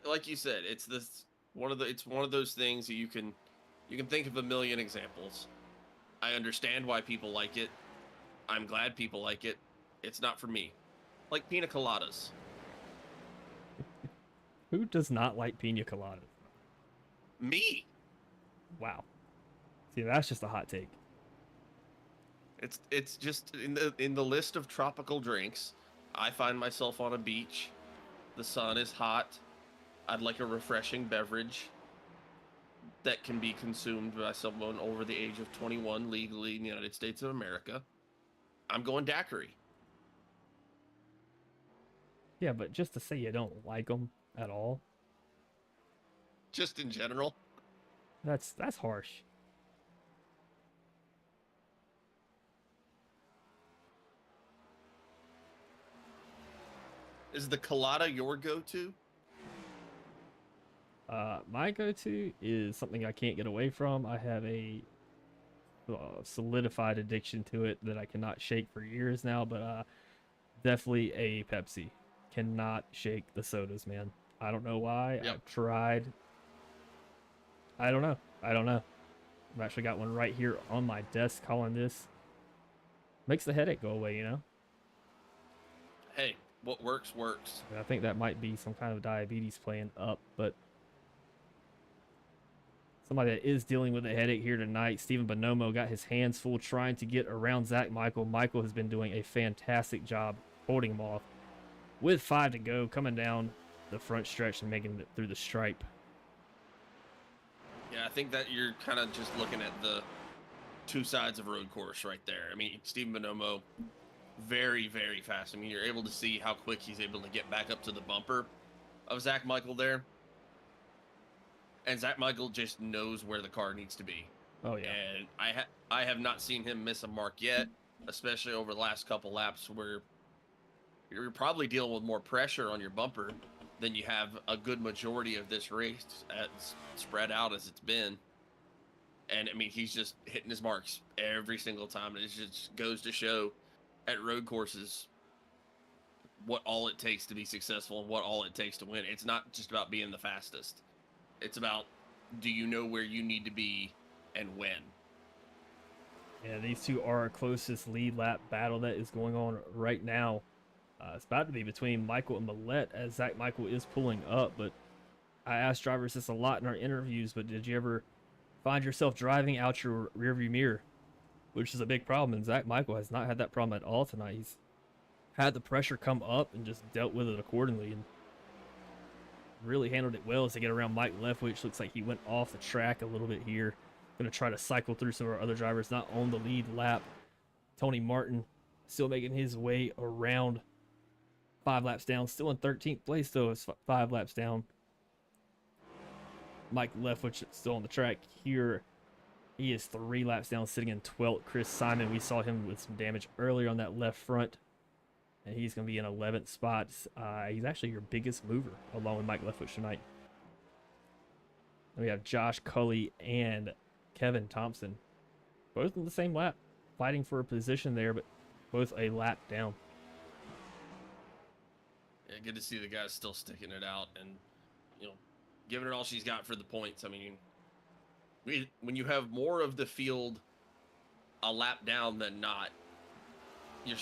like you said, it's one of those things that you can think of a million examples. I understand why people like it. I'm glad people like it. It's not for me. Like pina coladas. Who does not like pina coladas? Me. Wow. See, that's just a hot take. It's just in the list of tropical drinks. I find myself on a beach. The sun is hot. I'd like a refreshing beverage that can be consumed by someone over the age of 21 legally in the United States of America. I'm going daiquiri. Yeah, but just to say you don't like them at all, Just in general. that's harsh. Is the colada your go-to? My go-to is something I can't get away from. I have a solidified addiction to it that I cannot shake for years now, but definitely a Pepsi. Cannot shake the sodas, man. I don't know why. Yep. I've tried. I don't know. I've actually got one right here on my desk calling this. Makes the headache go away, you know? Hey, what works, works. And I think that might be some kind of diabetes playing up, but somebody that is dealing with a headache here tonight, Stephen Bonomo, got his hands full trying to get around Zach Michael. Michael has been doing a fantastic job holding him off. With 5 to go, coming down the front stretch and making it through the stripe. Yeah, I think that you're kind of just looking at the two sides of road course right there. I mean, Stephen Bonomo, very, very fast. I mean, you're able to see how quick he's able to get back up to the bumper of Zach Michael there. And Zach Michael just knows where the car needs to be. Oh, yeah. And I have not seen him miss a mark yet, especially over the last couple laps where you're probably dealing with more pressure on your bumper than you have a good majority of this race as spread out as it's been. And I mean, he's just hitting his marks every single time. And it just goes to show at road courses what all it takes to be successful and what all it takes to win. It's not just about being the fastest. It's about, do you know where you need to be and when? Yeah, these two are our closest lead lap battle that is going on right now. It's about to be between Michael and Millette as Zach Michael is pulling up, but I asked drivers this a lot in our interviews, but did you ever find yourself driving out your rearview mirror? Which is a big problem, and Zach Michael has not had that problem at all tonight. He's had the pressure come up and just dealt with it accordingly and really handled it well as they get around Mike Left, which looks like he went off the track a little bit here. Going to try to cycle through some of our other drivers, not on the lead lap. Tony Martin still making his way around. 5 laps down, still in 13th place though. It's 5 laps down. Mike Leftwich still on the track here. He is 3 laps down, sitting in 12th. Chris Simon, we saw him with some damage earlier on that left front, and he's going to be in 11th spot. He's actually your biggest mover, along with Mike Leftwich tonight. And we have Josh Cully and Kevin Thompson, both in the same lap, fighting for a position there, but both a lap down. Yeah, good to see the guys still sticking it out and, giving it all she's got for the points. I mean, when you have more of the field a lap down than not, you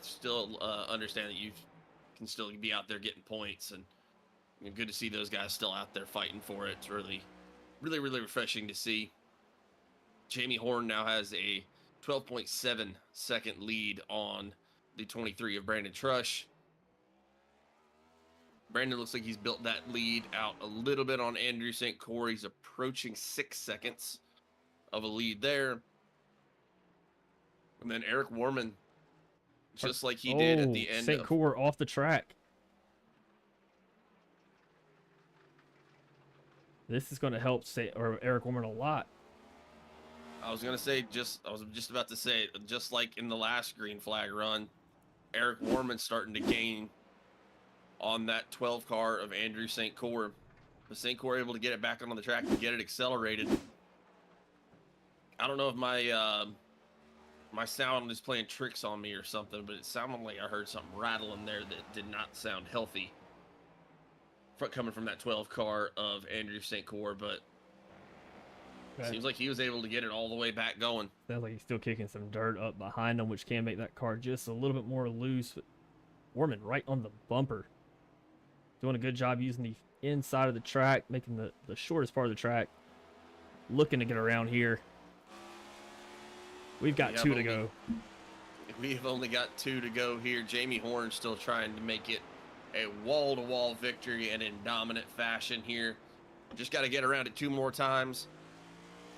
still understand that you can still be out there getting points, and good to see those guys still out there fighting for it. It's really, really, really refreshing to see. Jamie Horn now has a 12.7 second lead on the 23 of Brandon Trush. Brandon looks like he's built that lead out a little bit on Andrew St. Corey. He's approaching 6 seconds of a lead there. And then Eric Warman just like he did at the end St. of. Cour off the track. This is going to help Eric Woman a lot. I was just about to say, just like in the last green flag run, Eric Warman's starting to gain on that 12 car of Andrew St. Cour. But St. Cour able to get it back on the track and get it accelerated. I don't know if my sound is playing tricks on me or something, but it sounded like I heard something rattle in there that did not sound healthy coming from that 12 car of Andrew St. Cour, but seems like he was able to get it all the way back going. Sounds like he's still kicking some dirt up behind him, which can make that car just a little bit more loose. Warman right on the bumper. Doing a good job using the inside of the track, making the shortest part of the track. Looking to get around here. We've got two to go. We've only got 2 to go here. Jamie Horn still trying to make it a wall-to-wall victory and in dominant fashion here. Just got to get around it 2 more times.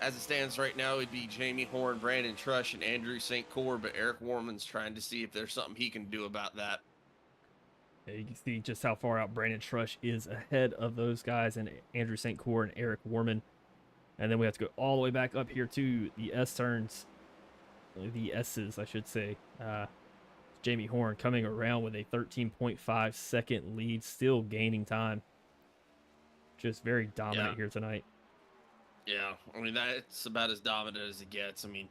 As it stands right now, it'd be Jamie Horn, Brandon Trush, and Andrew St. Cour, but Eric Warman's trying to see if there's something he can do about that. Yeah, you can see just how far out Brandon Trush is ahead of those guys, and Andrew St. Cour and Eric Warman. And then we have to go all the way back up here to the S turns. The S's, I should say. Jamie Horn coming around with a 13.5 second lead, still gaining time. Just very dominant here tonight. Yeah, I mean, that's about as dominant as it gets. I mean,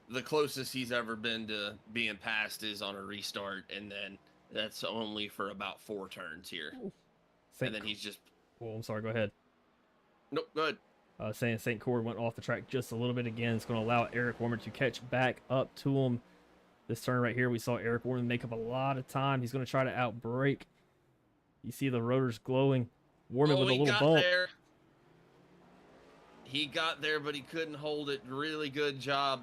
the closest he's ever been to being passed is on a restart, and then that's only for about 4 turns here. And then he's just... Well, I'm sorry, go ahead. Nope, go ahead. Saying St. Cour went off the track just a little bit again. It's going to allow Eric Warman to catch back up to him. This turn right here, we saw Eric Warman make up a lot of time. He's going to try to outbrake. You see the rotors glowing. Warman with a little bump. There. He got there, but he couldn't hold it. Really good job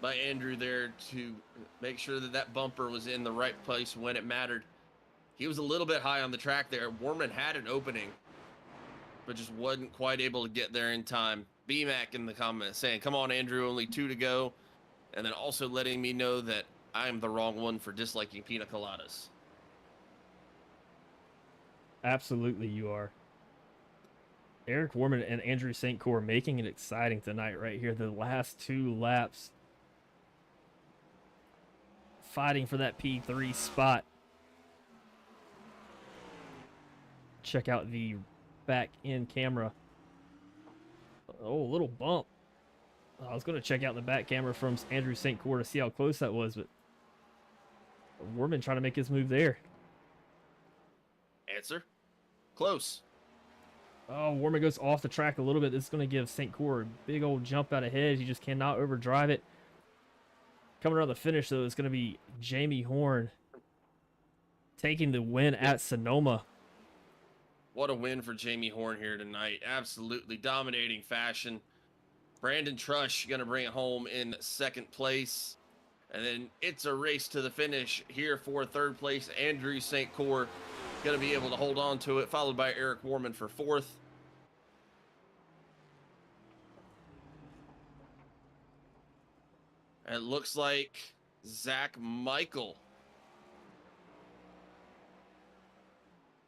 by Andrew there to make sure that that bumper was in the right place when it mattered. He was a little bit high on the track there. Warman had an opening, but just wasn't quite able to get there in time. BMAC in the comments saying, come on, Andrew, only 2 to go. And then also letting me know that I'm the wrong one for disliking pina coladas. Absolutely, you are. Eric Warman and Andrew St. Cour making it exciting tonight right here. The last 2 laps. Fighting for that P3 spot. Check out the back end camera. Oh, a little bump. I was going to check out the back camera from Andrew St. Cour to see how close that was, but Warman trying to make his move there. Answer. Close. Oh, Warman goes off the track a little bit. This is going to give St. Cour a big old jump out ahead. He just cannot overdrive it. Coming around the finish, though, is going to be Jamie Horn taking the win at Sonoma. What a win for Jamie Horn here tonight. Absolutely dominating fashion. Brandon Trush going to bring it home in 2nd place. And then it's a race to the finish here for 3rd place. Andrew St. Cour going to be able to hold on to it, followed by Eric Warman for 4th. And it looks like Zach Michael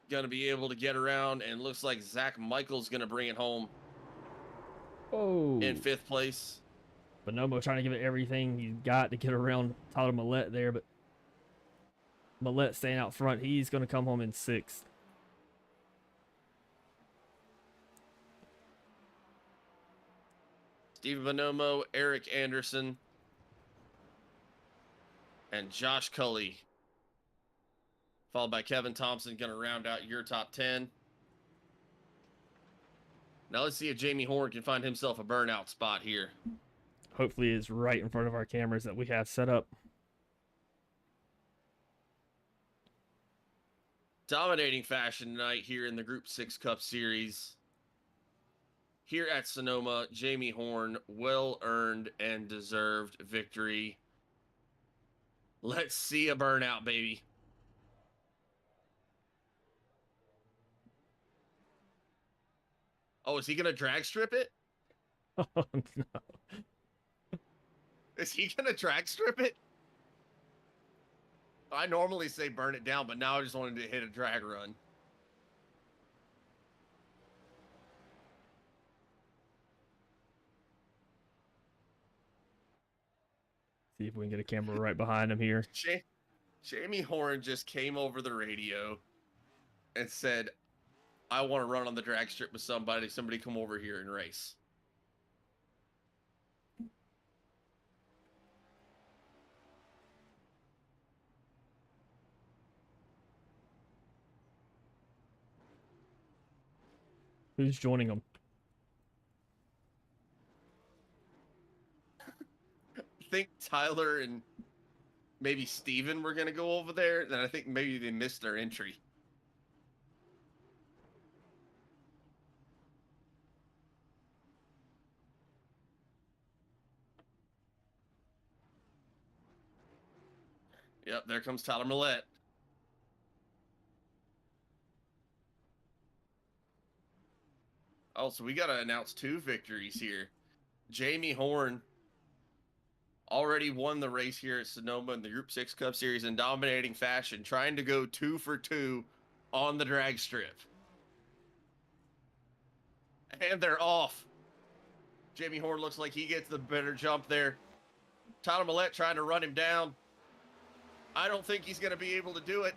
going to be able to get around, and looks like Zach Michael's going to bring it home in 5th place. Bonomo trying to give it everything he's got to get around Tyler Millette there, but Millette staying out front. He's going to come home in 6th. Steve Bonomo, Eric Anderson, and Josh Cully, followed by Kevin Thompson, going to round out your top 10. Now let's see if Jamie Horn can find himself a burnout spot here. Hopefully it's right in front of our cameras that we have set up. Dominating fashion tonight here in the Group 6 Cup Series. Here at Sonoma, Jamie Horn, well-earned and deserved victory. Let's see a burnout, baby. Oh, is he going to drag strip it? Oh, no. Is he going to drag strip it? I normally say burn it down, but now I just wanted to hit a drag run. See if we can get a camera right behind him here. Jamie Horn just came over the radio and said, I want to run on the drag strip with somebody. Somebody come over here and race. Who's joining him? I think Tyler and maybe Steven were going to go over there. Then I think maybe they missed their entry. Yep, there comes Tyler Millette. Oh, so we got to announce 2 victories here. Jamie Horn already won the race here at Sonoma in the Group 6 Cup Series in dominating fashion, trying to go 2 for 2 on the drag strip. And they're off. Jamie Horn looks like he gets the better jump there. Tyler Millette trying to run him down. I don't think he's going to be able to do it.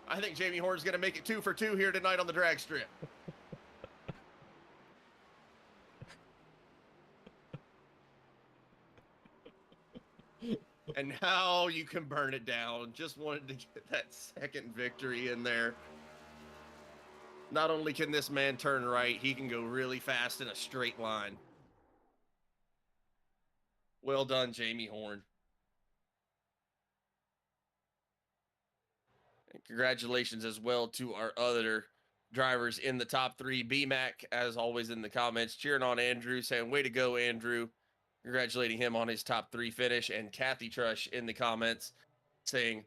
I think Jamie Horn's going to make it 2 for 2 here tonight on the drag strip. And now you can burn it down. Just wanted to get that second victory in there. Not only can this man turn right, he can go really fast in a straight line. Well done, Jamie Horn. And congratulations as well to our other drivers in the top 3. BMAC, as always, in the comments, cheering on Andrew, saying, way to go, Andrew. Congratulating him on his top 3 finish. And Kathy Trush in the comments saying,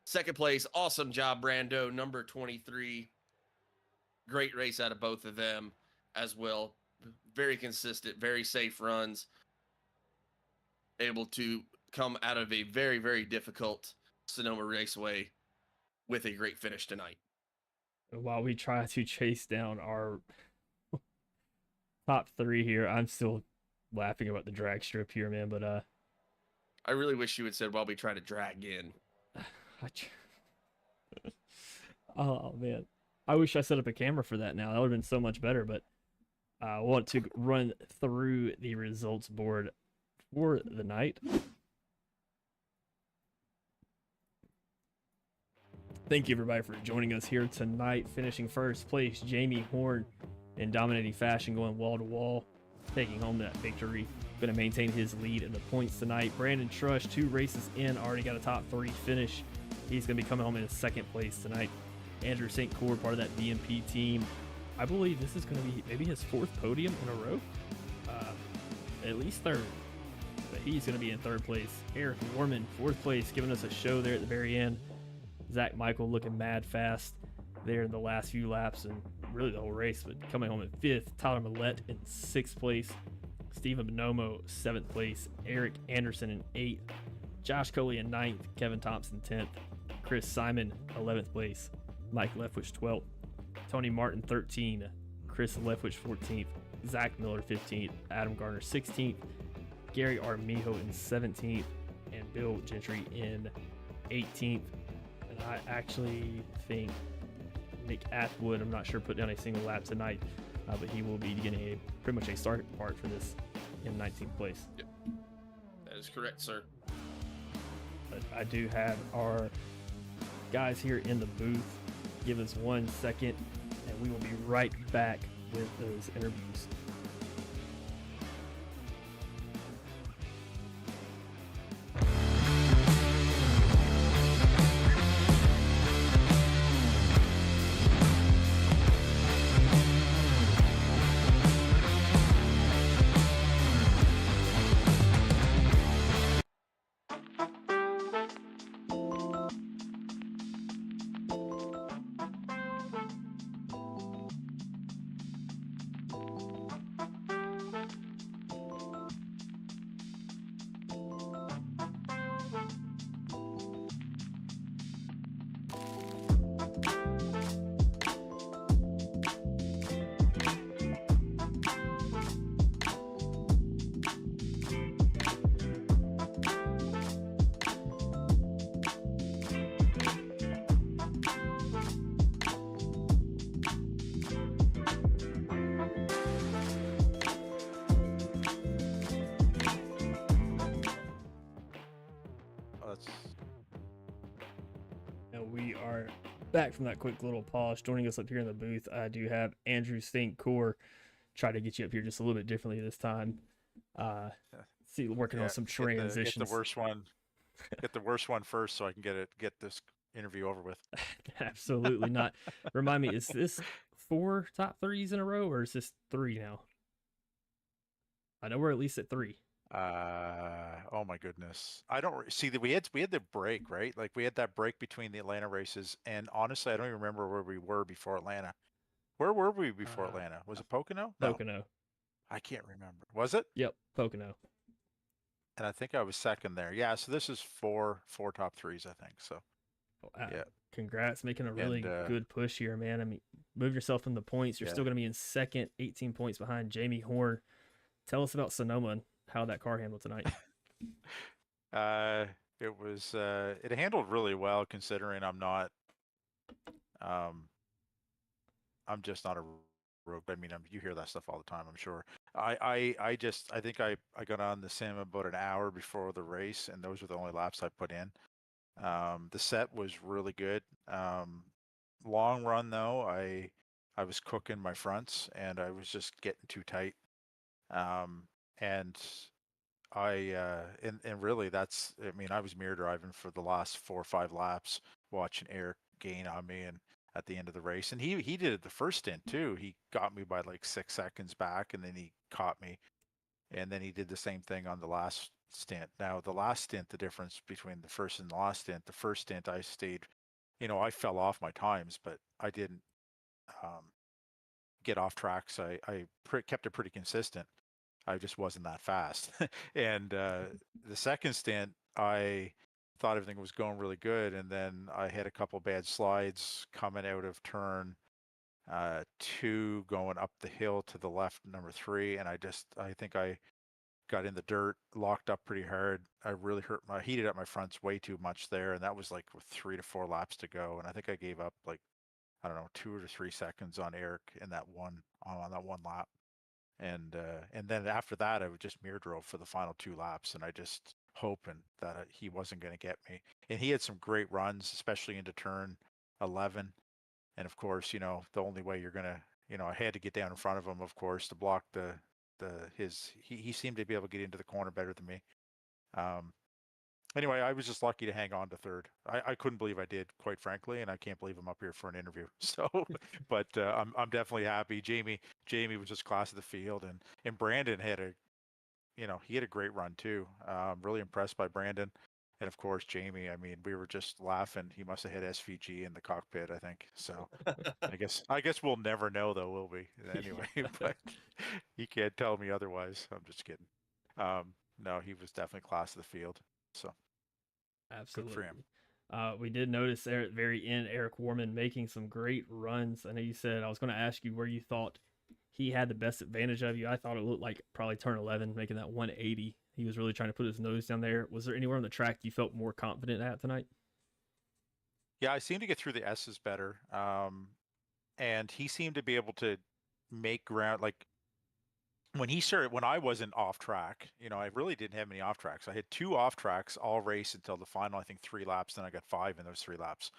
second place, awesome job, Brando, number 23. Great race out of both of them as well. Very consistent, very safe runs. Able to come out of a very, very difficult Sonoma Raceway with a great finish tonight. While we try to chase down our top 3 here, I'm still laughing about the drag strip here, man. But I really wish you had said while we try to drag in. Oh man, I wish I set up a camera for that now. That would have been so much better. But I want to run through the results board for the night. Thank you everybody for joining us here tonight. Finishing first place, Jamie Horn in dominating fashion, going wall to wall, taking home that victory. Going to maintain his lead in the points tonight. Brandon Trush, 2 races in, already got a top 3 finish. He's going to be coming home in second place tonight. Andrew St. Cord, part of that BMP team. I believe this is going to be maybe his 4th podium in a row. At least 3rd. But he's going to be in 3rd place. Eric Warman, 4th place, giving us a show there at the very end. Zach Michael looking mad fast there in the last few laps and really the whole race, but coming home in 5th. Tyler Millette in 6th place. Stephen Bonomo, 7th place. Eric Anderson in 8th. Josh Coley in 9th. Kevin Thompson, 10th. Chris Simon, 11th place. Mike Leftwich, 12th. Tony Martin, 13th. Chris Leftwich, 14th. Zach Miller, 15th. Adam Garner, 16th. Gary Armijo in 17th. And Bill Gentry in 18th. And I actually think Nick Atwood, I'm not sure, put down a single lap tonight, but he will be getting pretty much a start part for this in 19th place. Yep. That is correct, sir. But I do have our guys here in the booth. Give us 1 second, and we will be right back with those interviews. We are back from that quick little pause. Joining us up here in the booth, I do have Andrew St. Core. Try to get you up here just a little bit differently this time. Uh, see, working on Yeah, some get the transitions. worst one. Get the worst one first, so I can get this interview over with. Absolutely not. Remind me, is this 4 top threes in a row, or is this 3 now? I know we're at least at 3. Oh my goodness, I don't see that we had the break, right? Like we had that break between the Atlanta races, and honestly, I don't even remember where we were before Atlanta. Where were we before Atlanta? Was it Pocono? No, Pocono. I can't remember. Was it? Yep, Pocono. And I think I was second there. Yeah, so this is four top threes, I think. So yeah, Congrats, making a really and good push here, man. I mean, move yourself in the points. You're yeah. still going to be in second, 18 points behind Jamie Horn. Tell us about Sonoma and how that car handled tonight. It was it handled really well considering I'm just not a rogue. I mean, you hear that stuff all the time, I'm sure. I think I got on the sim about an hour before the race, and those were the only laps I put in. The set was really good. Long run though, I was cooking my fronts and I was just getting too tight. And and really I mean, I was mirror driving for the last 4 or 5 laps, watching Eric gain on me and at the end of the race. And he did it the first stint too. He got me by like 6 seconds back, and then he caught me. And then he did the same thing on the last stint. Now, the last stint, the difference between the first and the last stint, the first stint I stayed, I fell off my times, but I didn't get off tracks. Kept it pretty consistent. I just wasn't that fast. And the second stint, I thought everything was going really good, and then I had a couple bad slides coming out of turn 2, going up the hill to the left, number 3, and I think I got in the dirt, locked up pretty hard. I really heated up my fronts way too much there, and that was like with 3 to 4 laps to go, and I think I gave up like, I don't know, 2 or 3 seconds on Eric in that one on that one lap. And then after that, I would just mirror drove for the final 2 laps, and I just hoping that he wasn't going to get me. And he had some great runs, especially into turn 11. And of course, the only way you're gonna, I had to get down in front of him, of course, to block he seemed to be able to get into the corner better than me. Anyway, I was just lucky to hang on to third. I couldn't believe I did, quite frankly, and I can't believe I'm up here for an interview. So, but I'm definitely happy. Jamie was just class of the field, and Brandon had he had a great run too. Really impressed by Brandon, and of course Jamie. I mean, we were just laughing. He must have had SVG in the cockpit, I think. So, I guess we'll never know though, will we? Anyway, but he can't tell me otherwise. I'm just kidding. No, he was definitely class of the field. So Absolutely. good for him. We did notice there at the very end, Eric Warman making some great runs. I know you said I was going to ask you where you thought he had the best advantage of you. I thought it looked like probably turn 11, making that 180. He was really trying to put his nose down there. Was there anywhere on the track you felt more confident at tonight? Yeah, I seemed to get through the S's better. And he seemed to be able to make ground. Like when I wasn't off track, I really didn't have many off tracks. I had 2 off tracks all race until the final, I think 3 laps. Then I got 5 in those 3 laps.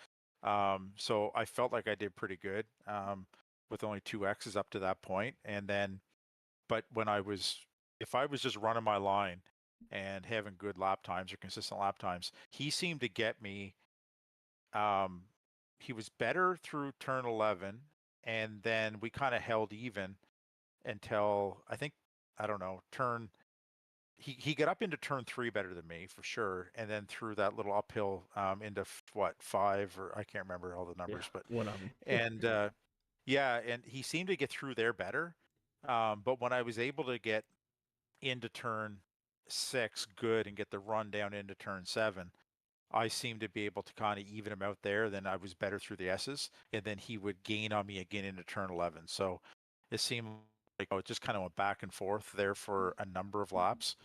So I felt like I did pretty good with only 2 X's up to that point. And then, but if I was just running my line and having good lap times or consistent lap times, he seemed to get me. He was better through turn 11, and then we kind of held even until I don't know, he got up into turn 3 better than me for sure, and then through that little uphill into what 5, or I can't remember all the numbers, Yeah, but one of them. and yeah, and he seemed to get through there better. But when I was able to get into turn 6 good and get the run down into turn 7, I seemed to be able to kind of even him out there. Then I was better through the S's, and then he would gain on me again into turn 11. So it seemed like it just kind of went back and forth there for a number of laps.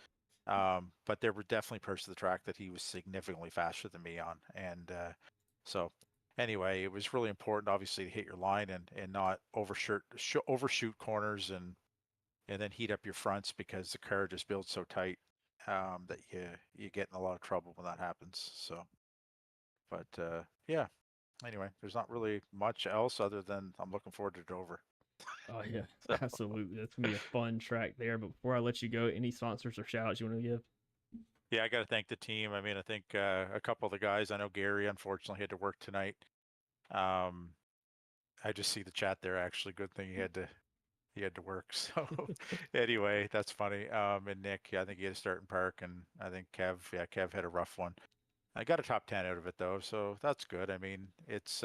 But there were definitely parts of the track that he was significantly faster than me on. And so anyway, it was really important, obviously, to hit your line and not overshoot corners and then heat up your fronts, because the car just builds so tight that you get in a lot of trouble when that happens. So, but yeah, Anyway, there's not really much else other than I'm looking forward to Dover. Oh yeah, So, absolutely. That's gonna be a fun track there. But before I let you go, any sponsors or shout outs you want to give? Yeah, I got to thank the team. I mean, I think a couple of the guys. I know Gary unfortunately had to work tonight. Um, I just see the chat there. Actually, good thing he had to work. So anyway, that's funny. And Nick, yeah, I think he had to start in park, and I think Kev had a rough one. I got a top 10 out of it though, so that's good. I mean, it's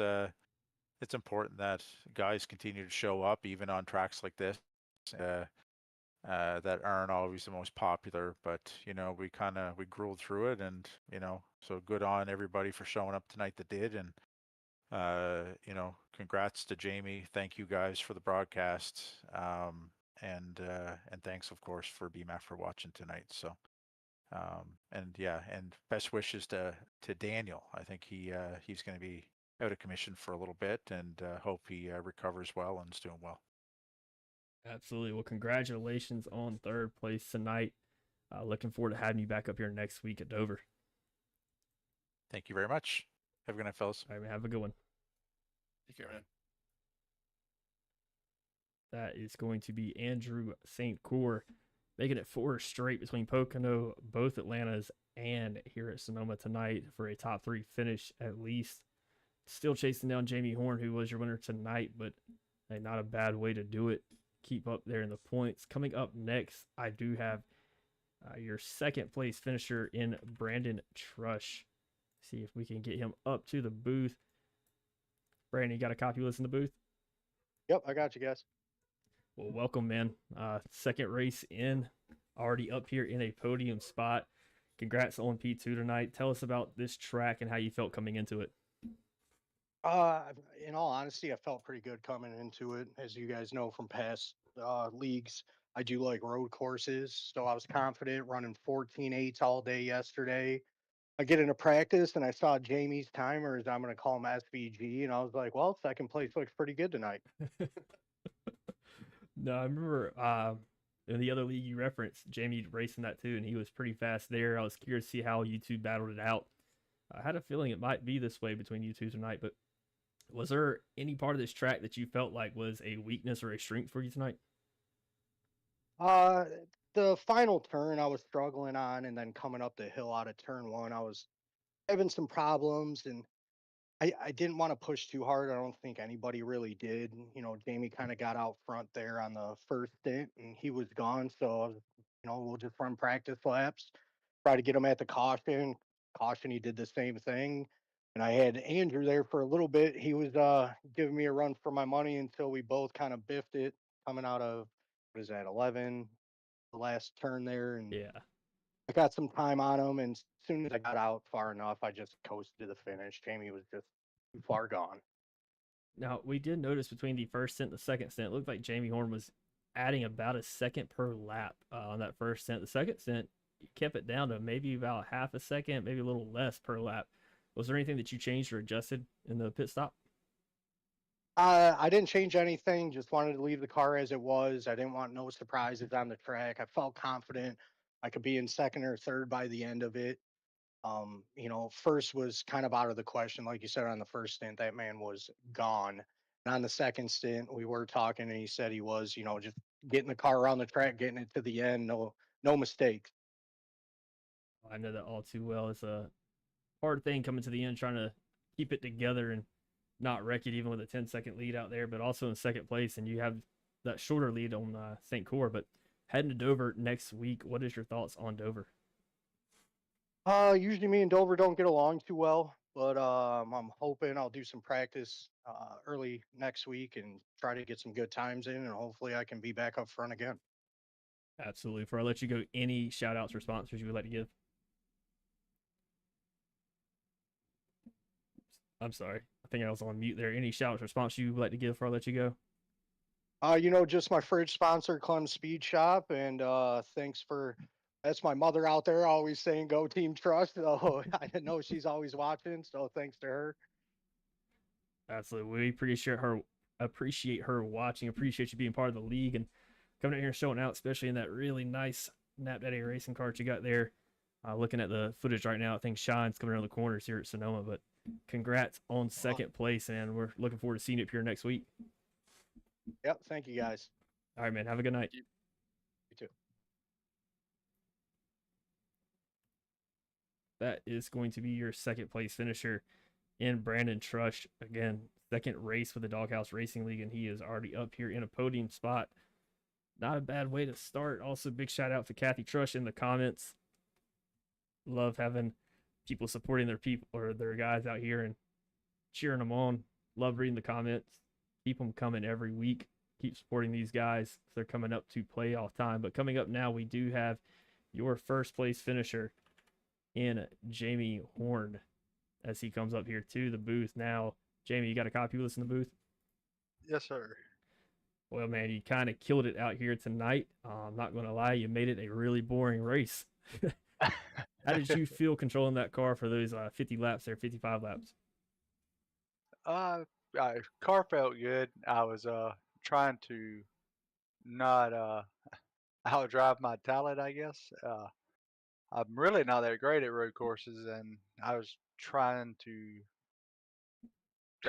important that guys continue to show up even on tracks like this. Uh, that aren't always the most popular, but we grueled through it, and so good on everybody for showing up tonight that did, and congrats to Jamie. Thank you guys for the broadcast, and thanks of course for BMAC for watching tonight. So and yeah, and best wishes to Daniel. I think he's going to be out of commission for a little bit, and hope he recovers well and is doing well. Absolutely. Well, congratulations on third place tonight. Looking forward to having you back up here next week at Dover. Thank you very much. Have a good night, fellas. All right, man, have a good one. take care, man. That is going to be Andrew St. Cour, making it 4 straight between Pocono, both Atlantas, and here at Sonoma tonight for a top 3 finish at least. Still chasing down Jamie Horn, who was your winner tonight, but not a bad way to do it. Keep up there in the points. Coming up next, I do have your second place finisher in Brandon Trush. See if we can get him up to the booth. Brandon, you got a copy list in the booth? Yep, I got you guys. Well, welcome, man. Second race in, already up here in a podium spot. Congrats on P2 tonight. Tell us about this track and how you felt coming into it. In all honesty, I felt pretty good coming into it. As you guys know from past leagues, I do like road courses, so I was confident running 14.8s all day yesterday. I get into practice and I saw Jamie's timers. I'm going to call him SVG, and I was like, well, second place looks pretty good tonight. No, I remember in the other league you referenced, Jamie racing that too, and he was pretty fast there. I was curious to see how you two battled it out. I had a feeling it might be this way between you two tonight, but was there any part of this track that you felt like was a weakness or a strength for you tonight? Uh, the final turn I was struggling on, and then coming up the hill out of turn one, I was having some problems, and I didn't want to push too hard. I don't think anybody really did. Jamie kind of got out front there on the first stint and he was gone. So, we'll just run practice laps, try to get him at the caution. Caution, he did the same thing. And I had Andrew there for a little bit. He was giving me a run for my money until we both kind of biffed it coming out of, what is that, 11, the last turn there. And Yeah. I got some time on him, and as soon as I got out far enough, I just coasted to the finish. Jamie was just too far gone. Now, we did notice between the first stint and the second stint, it looked like Jamie Horn was adding about a second per lap on that first stint. The second stint, he kept it down to maybe about half a second, maybe a little less per lap. Was there anything that you changed or adjusted in the pit stop? I didn't change anything, just wanted to leave the car as it was. I didn't want no surprises on the track. I felt confident I could be in second or third by the end of it. First was kind of out of the question. Like you said, on the first stint, that man was gone. And on the second stint, we were talking and he said he was, just getting the car around the track, getting it to the end, no mistakes. I know that all too well. It's a hard thing coming to the end, trying to keep it together and not wreck it, even with a 10-second lead out there, but also in second place. And you have that shorter lead on St. Cour. But heading to Dover next week, what is your thoughts on Dover? Usually me and Dover don't get along too well, but I'm hoping I'll do some practice early next week and try to get some good times in, and hopefully I can be back up front again. Absolutely. Before I let you go, any shout outs or sponsors you would like to give? I'm sorry. I think I was on mute there. Any shout outs or sponsors you would like to give before I let you go? Just my fridge sponsor, Clem Speed Shop, and that's my mother out there always saying "Go Team Trust." So I didn't know she's always watching, so thanks to her. Absolutely. We appreciate her watching, appreciate you being part of the league and coming out here and showing out, especially in that really nice Nap Daddy racing cart you got there. Looking at the footage right now, I think Shine's coming around the corners here at Sonoma, but congrats on second place, and we're looking forward to seeing you up here next week. Yep. Thank you guys. All right, man. Have a good night. You too. That is going to be your second place finisher in Brandon Trush. Again, second race for the Doghouse Racing League, and he is already up here in a podium spot. Not a bad way to start. Also, big shout out to Kathy Trush in the comments. Love having people supporting their people or their guys out here and cheering them on. Love reading the comments. Keep them coming every week. Keep supporting these guys. They're coming up to playoff time. But coming up now, we do have your first place finisher in Jamie Horn as he comes up here to the booth now. Jamie, you got a copy of this in the booth? Yes, sir. Well, man, you kind of killed it out here tonight. I'm not going to lie, you made it a really boring race. How did you feel controlling that car for those 50 laps there, 55 laps? Car felt good. I was trying to not outdrive my talent, I guess. I'm really not that great at road courses, and I was trying to,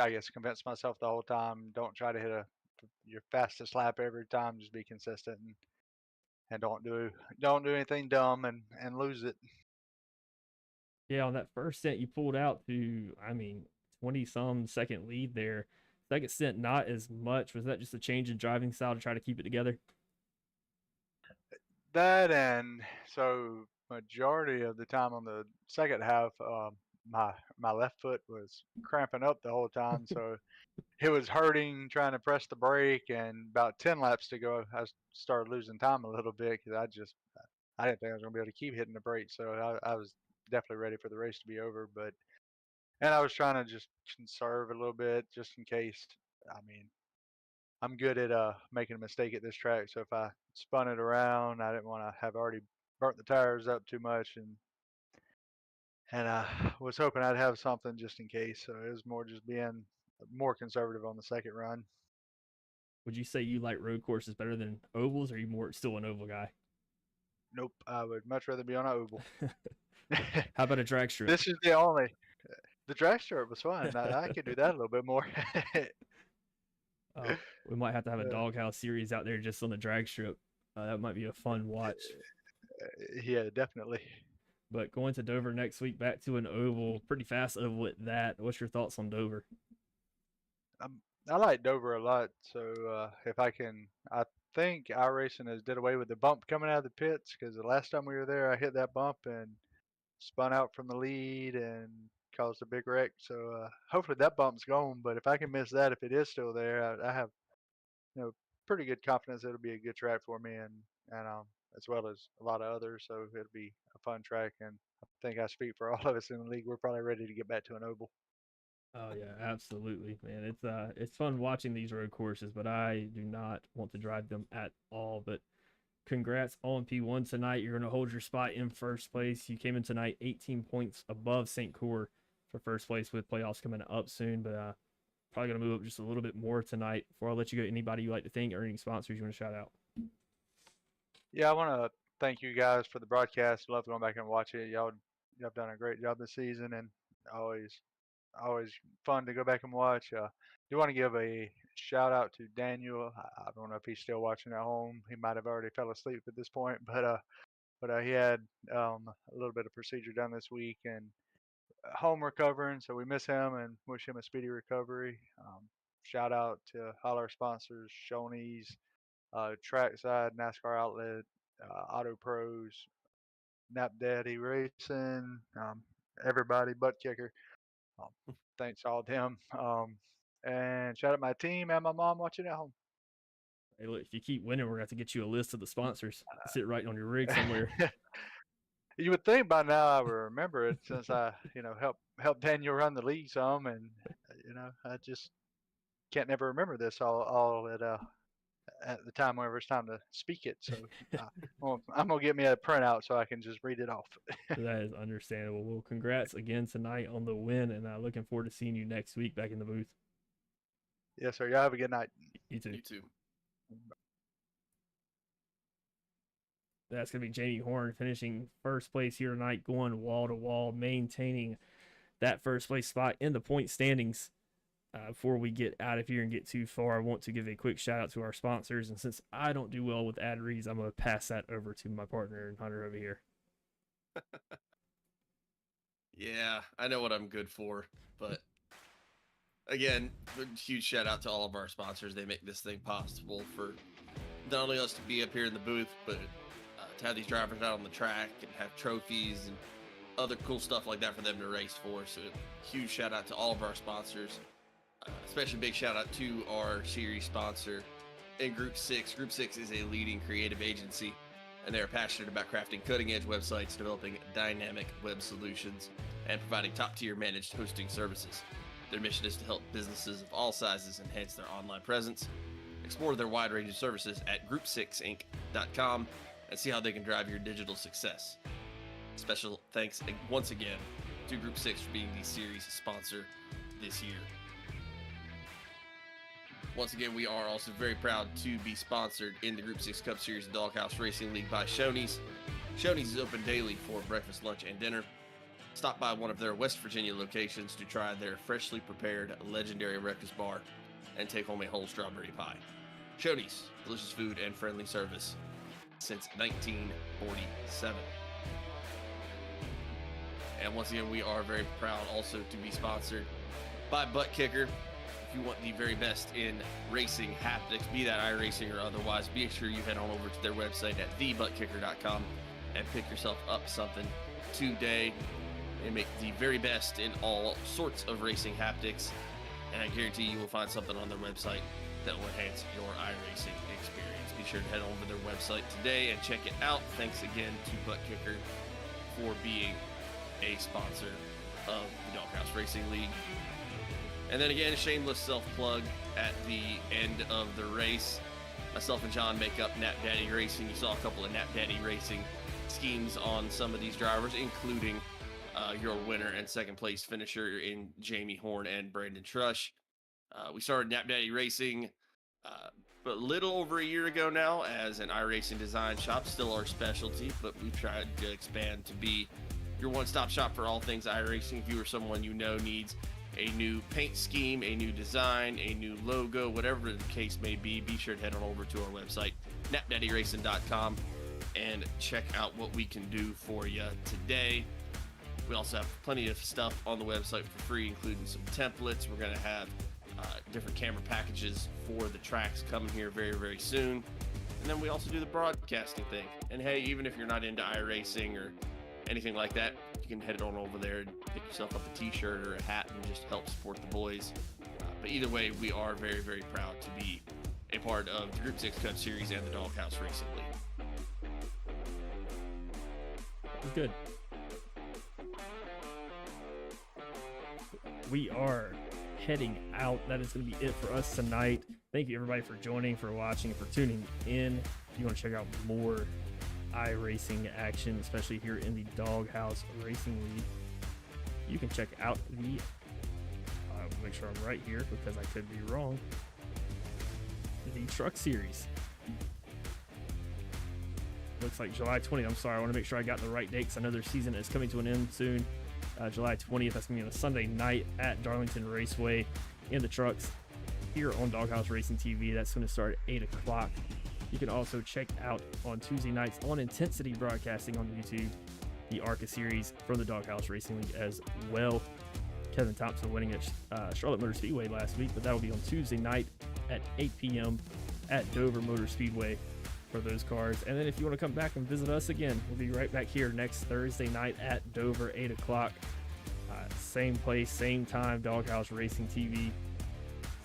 I guess, convince myself the whole time, don't try to hit your fastest lap every time. Just be consistent and don't do anything dumb and lose it. Yeah, on that first stint, you pulled out to, 20-some second lead there. Second stint, not as much. Was that just a change in driving style to try to keep it together? That, and so majority of the time on the second half, my left foot was cramping up the whole time, so it was hurting trying to press the brake. And about 10 laps to go, I started losing time a little bit because I didn't think I was going to be able to keep hitting the brake. So I was definitely ready for the race to be over, and I was trying to just conserve a little bit just in case. I mean, I'm good at making a mistake at this track, so if I spun it around, I didn't want to have already burnt the tires up too much, and I was hoping I'd have something just in case. So it was more just being more conservative on the second run. Would you say you like road courses better than ovals, or are you more still an oval guy? Nope, I would much rather be on an oval. How about a drag strip? This is the only. The drag strip was fun. I could do that a little bit more. We might have to have a Doghouse series out there just on the drag strip. That might be a fun watch. Yeah, definitely. But going to Dover next week, back to an oval, pretty fast oval at that. What's your thoughts on Dover? I like Dover a lot. So if I can, I think iRacing has did away with the bump coming out of the pits, because the last time we were there, I hit that bump and spun out from the lead and caused a big wreck. So hopefully that bump's gone. But if I can miss that, if it is still there, I have pretty good confidence it'll be a good track for me, and as well as a lot of others. So it'll be a fun track, and I think I speak for all of us in the league. We're probably ready to get back to an oval. Oh yeah, absolutely, man. It's fun watching these road courses, but I do not want to drive them at all. But congrats on P1 tonight. You're going to hold your spot in first place. You came in tonight 18 points above St. Cour for first place, with playoffs coming up soon. But probably going to move up just a little bit more tonight. Before I let you go, anybody you like to thank or any sponsors you want to shout out? Yeah, I want to thank you guys for the broadcast. Love going back and watching it. Y'all have done a great job this season, and always fun to go back and watch. Do want to give a shout out to Daniel. I don't know if he's still watching at home. He might have already fell asleep at this point, but he had a little bit of procedure done this week and home recovering, so we miss him and wish him a speedy recovery. Shout out to all our sponsors: Shoney's, Trackside, NASCAR Outlet, Auto Pros, Nap Daddy Racing, everybody, Butt Kicker. Thanks to all of them. And shout out my team and my mom watching at home. Hey, look, if you keep winning, we're going to have to get you a list of the sponsors. Sit right on your rig somewhere. You would think by now I would remember it, since I, helped Daniel run the league some, and I just can't never remember this all at the time whenever it's time to speak it. So I'm gonna get me a printout so I can just read it off. That is understandable. Well, congrats again tonight on the win, and looking forward to seeing you next week back in the booth. Yes, sir. Y'all have a good night. You too. You too. That's going to be Jamie Horn finishing first place here tonight, going wall to wall, maintaining that first place spot in the point standings. Before we get out of here and get too far, I want to give a quick shout out to our sponsors. And since I don't do well with ad reads, I'm going to pass that over to my partner and Hunter over here. Yeah, I know what I'm good for, but again, huge shout out to all of our sponsors. They make this thing possible for not only us to be up here in the booth, but to have these drivers out on the track and have trophies and other cool stuff like that for them to race for. So huge shout out to all of our sponsors. Especially big shout out to our series sponsor in Group 6. Group 6 is a leading creative agency, and they're passionate about crafting cutting-edge websites, developing dynamic web solutions, and providing top-tier managed hosting services. Their mission is to help businesses of all sizes enhance their online presence. Explore their wide range of services at group6inc.com and see how they can drive your digital success. Special thanks once again to Group 6 for being the series sponsor this year. Once again, we are also very proud to be sponsored in the Group 6 Cup Series of Doghouse Racing League by Shoney's. Shoney's is open daily for breakfast, lunch, and dinner. Stop by one of their West Virginia locations to try their freshly prepared legendary breakfast bar and take home a whole strawberry pie. Shoney's, delicious food and friendly service since 1947. And once again, we are very proud also to be sponsored by Butt Kicker. If you want the very best in racing haptics, be that iRacing or otherwise, be sure you head on over to their website at thebuttkicker.com and pick yourself up something today. They make the very best in all sorts of racing haptics, and I guarantee you will find something on their website that will enhance your iRacing experience. Be sure to head over to their website today and check it out. Thanks again to Butt Kicker for being a sponsor of the Doghouse Racing League. And then again, a shameless self-plug at the end of the race. Myself and John make up Nap Daddy Racing. You saw a couple of Nap Daddy Racing schemes on some of these drivers, including your winner and second place finisher in Jamie Horn and Brandon Trush. We started Nap Daddy Racing a little over a year ago now as an iRacing design shop, still our specialty, but we've tried to expand to be your one-stop shop for all things iRacing. If you or someone you know needs a new paint scheme, a new design, a new logo, whatever the case may be sure to head on over to our website, napdaddyracing.com, and check out what we can do for you today. We also have plenty of stuff on the website for free, including some templates. We're going to have different camera packages for the tracks coming here very, very soon. And then we also do the broadcasting thing. And hey, even if you're not into iRacing or anything like that, you can head on over there and pick yourself up a t-shirt or a hat and just help support the boys. But either way, we are very, very proud to be a part of the Group 6 Cup Series and the Doghouse Racing League. Good. We are heading out. That is going to be it for us tonight. Thank you everybody for joining, for watching, for tuning in. If you want to check out more iRacing action, especially here in the Doghouse Racing League, you can check out the make sure I'm right here because I could be wrong, the Truck Series. Looks like July 20th. I'm sorry, I want to make sure I got the right date because I know their season is coming to an end soon. July 20th, that's going to be on a Sunday night at Darlington Raceway in the trucks here on Doghouse Racing TV. That's going to start at 8 o'clock. You can also check out on Tuesday nights on Intensity Broadcasting on YouTube the ARCA series from the Doghouse Racing League as well. Kevin Thompson winning at Charlotte Motor Speedway last week, but that will be on Tuesday night at 8 p.m. at Dover Motor Speedway for those cars. And then if you want to come back and visit us again, we'll be right back here next Thursday night at Dover, 8 o'clock. Same place, same time, Doghouse Racing TV.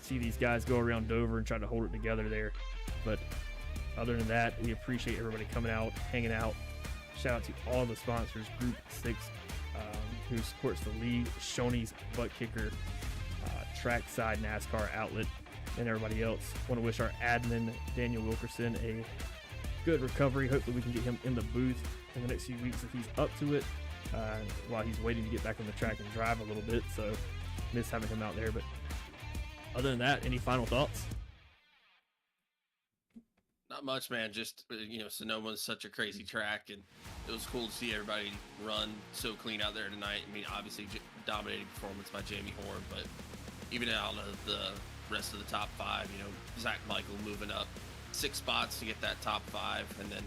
See these guys go around Dover and try to hold it together there. But other than that, we appreciate everybody coming out, hanging out. Shout out to all the sponsors, Group 6, who supports the league, Shoney's Butt Kicker, Trackside NASCAR Outlet, and everybody else. Want to wish our admin, Daniel Wilkerson, a good recovery. Hopefully we can get him in the booth in the next few weeks if he's up to it, while he's waiting to get back on the track and drive a little bit. So miss having him out there. But other than that, any final thoughts? Not much, man. Just Sonoma is such a crazy track, and it was cool to see everybody run so clean out there tonight. I mean, obviously dominating performance by Jamie Horn, but even out of the rest of the top 5, Zach Michael moving up 6 spots to get that top 5, and then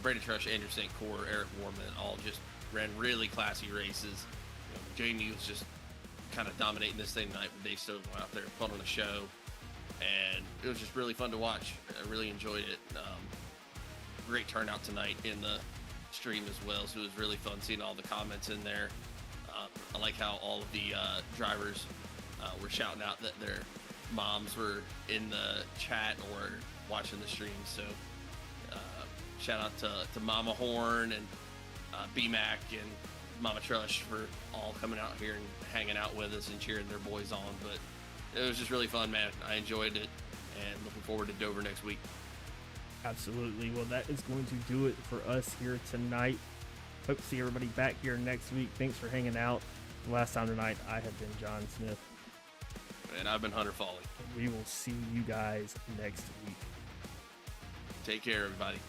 Brady Trush, Andrew St. Core, Eric Warman all just ran really classy races. Jamie was just kind of dominating this thing tonight, but they still went out there and put on a show, and it was just really fun to watch. I really enjoyed it. Great turnout tonight in the stream as well, so it was really fun seeing all the comments in there. I like how all of the drivers were shouting out that their moms were in the chat or watching the stream, so shout out to Mama Horn and B-Mac and Mama Trush for all coming out here and hanging out with us and cheering their boys on. But it was just really fun, man. I enjoyed it, and looking forward to Dover next week. Absolutely. Well, that is going to do it for us here tonight. Hope to see everybody back here next week. Thanks for hanging out. Last time tonight, I have been John Smith. And I've been Hunter Foley. We will see you guys next week. Take care, everybody.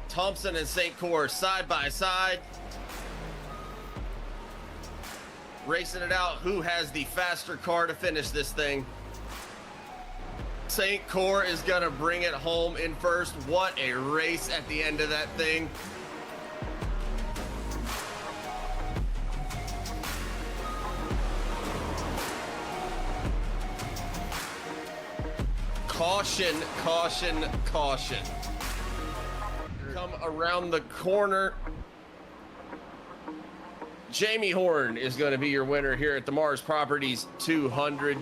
Thompson and St. Core side by side, racing it out. Who has the faster car to finish this thing? St. Core is gonna bring it home in first. What a race at the end of that thing. Caution, caution, caution. Come around the corner. Jamie Horn is going to be your winner here at the Mars Properties 200.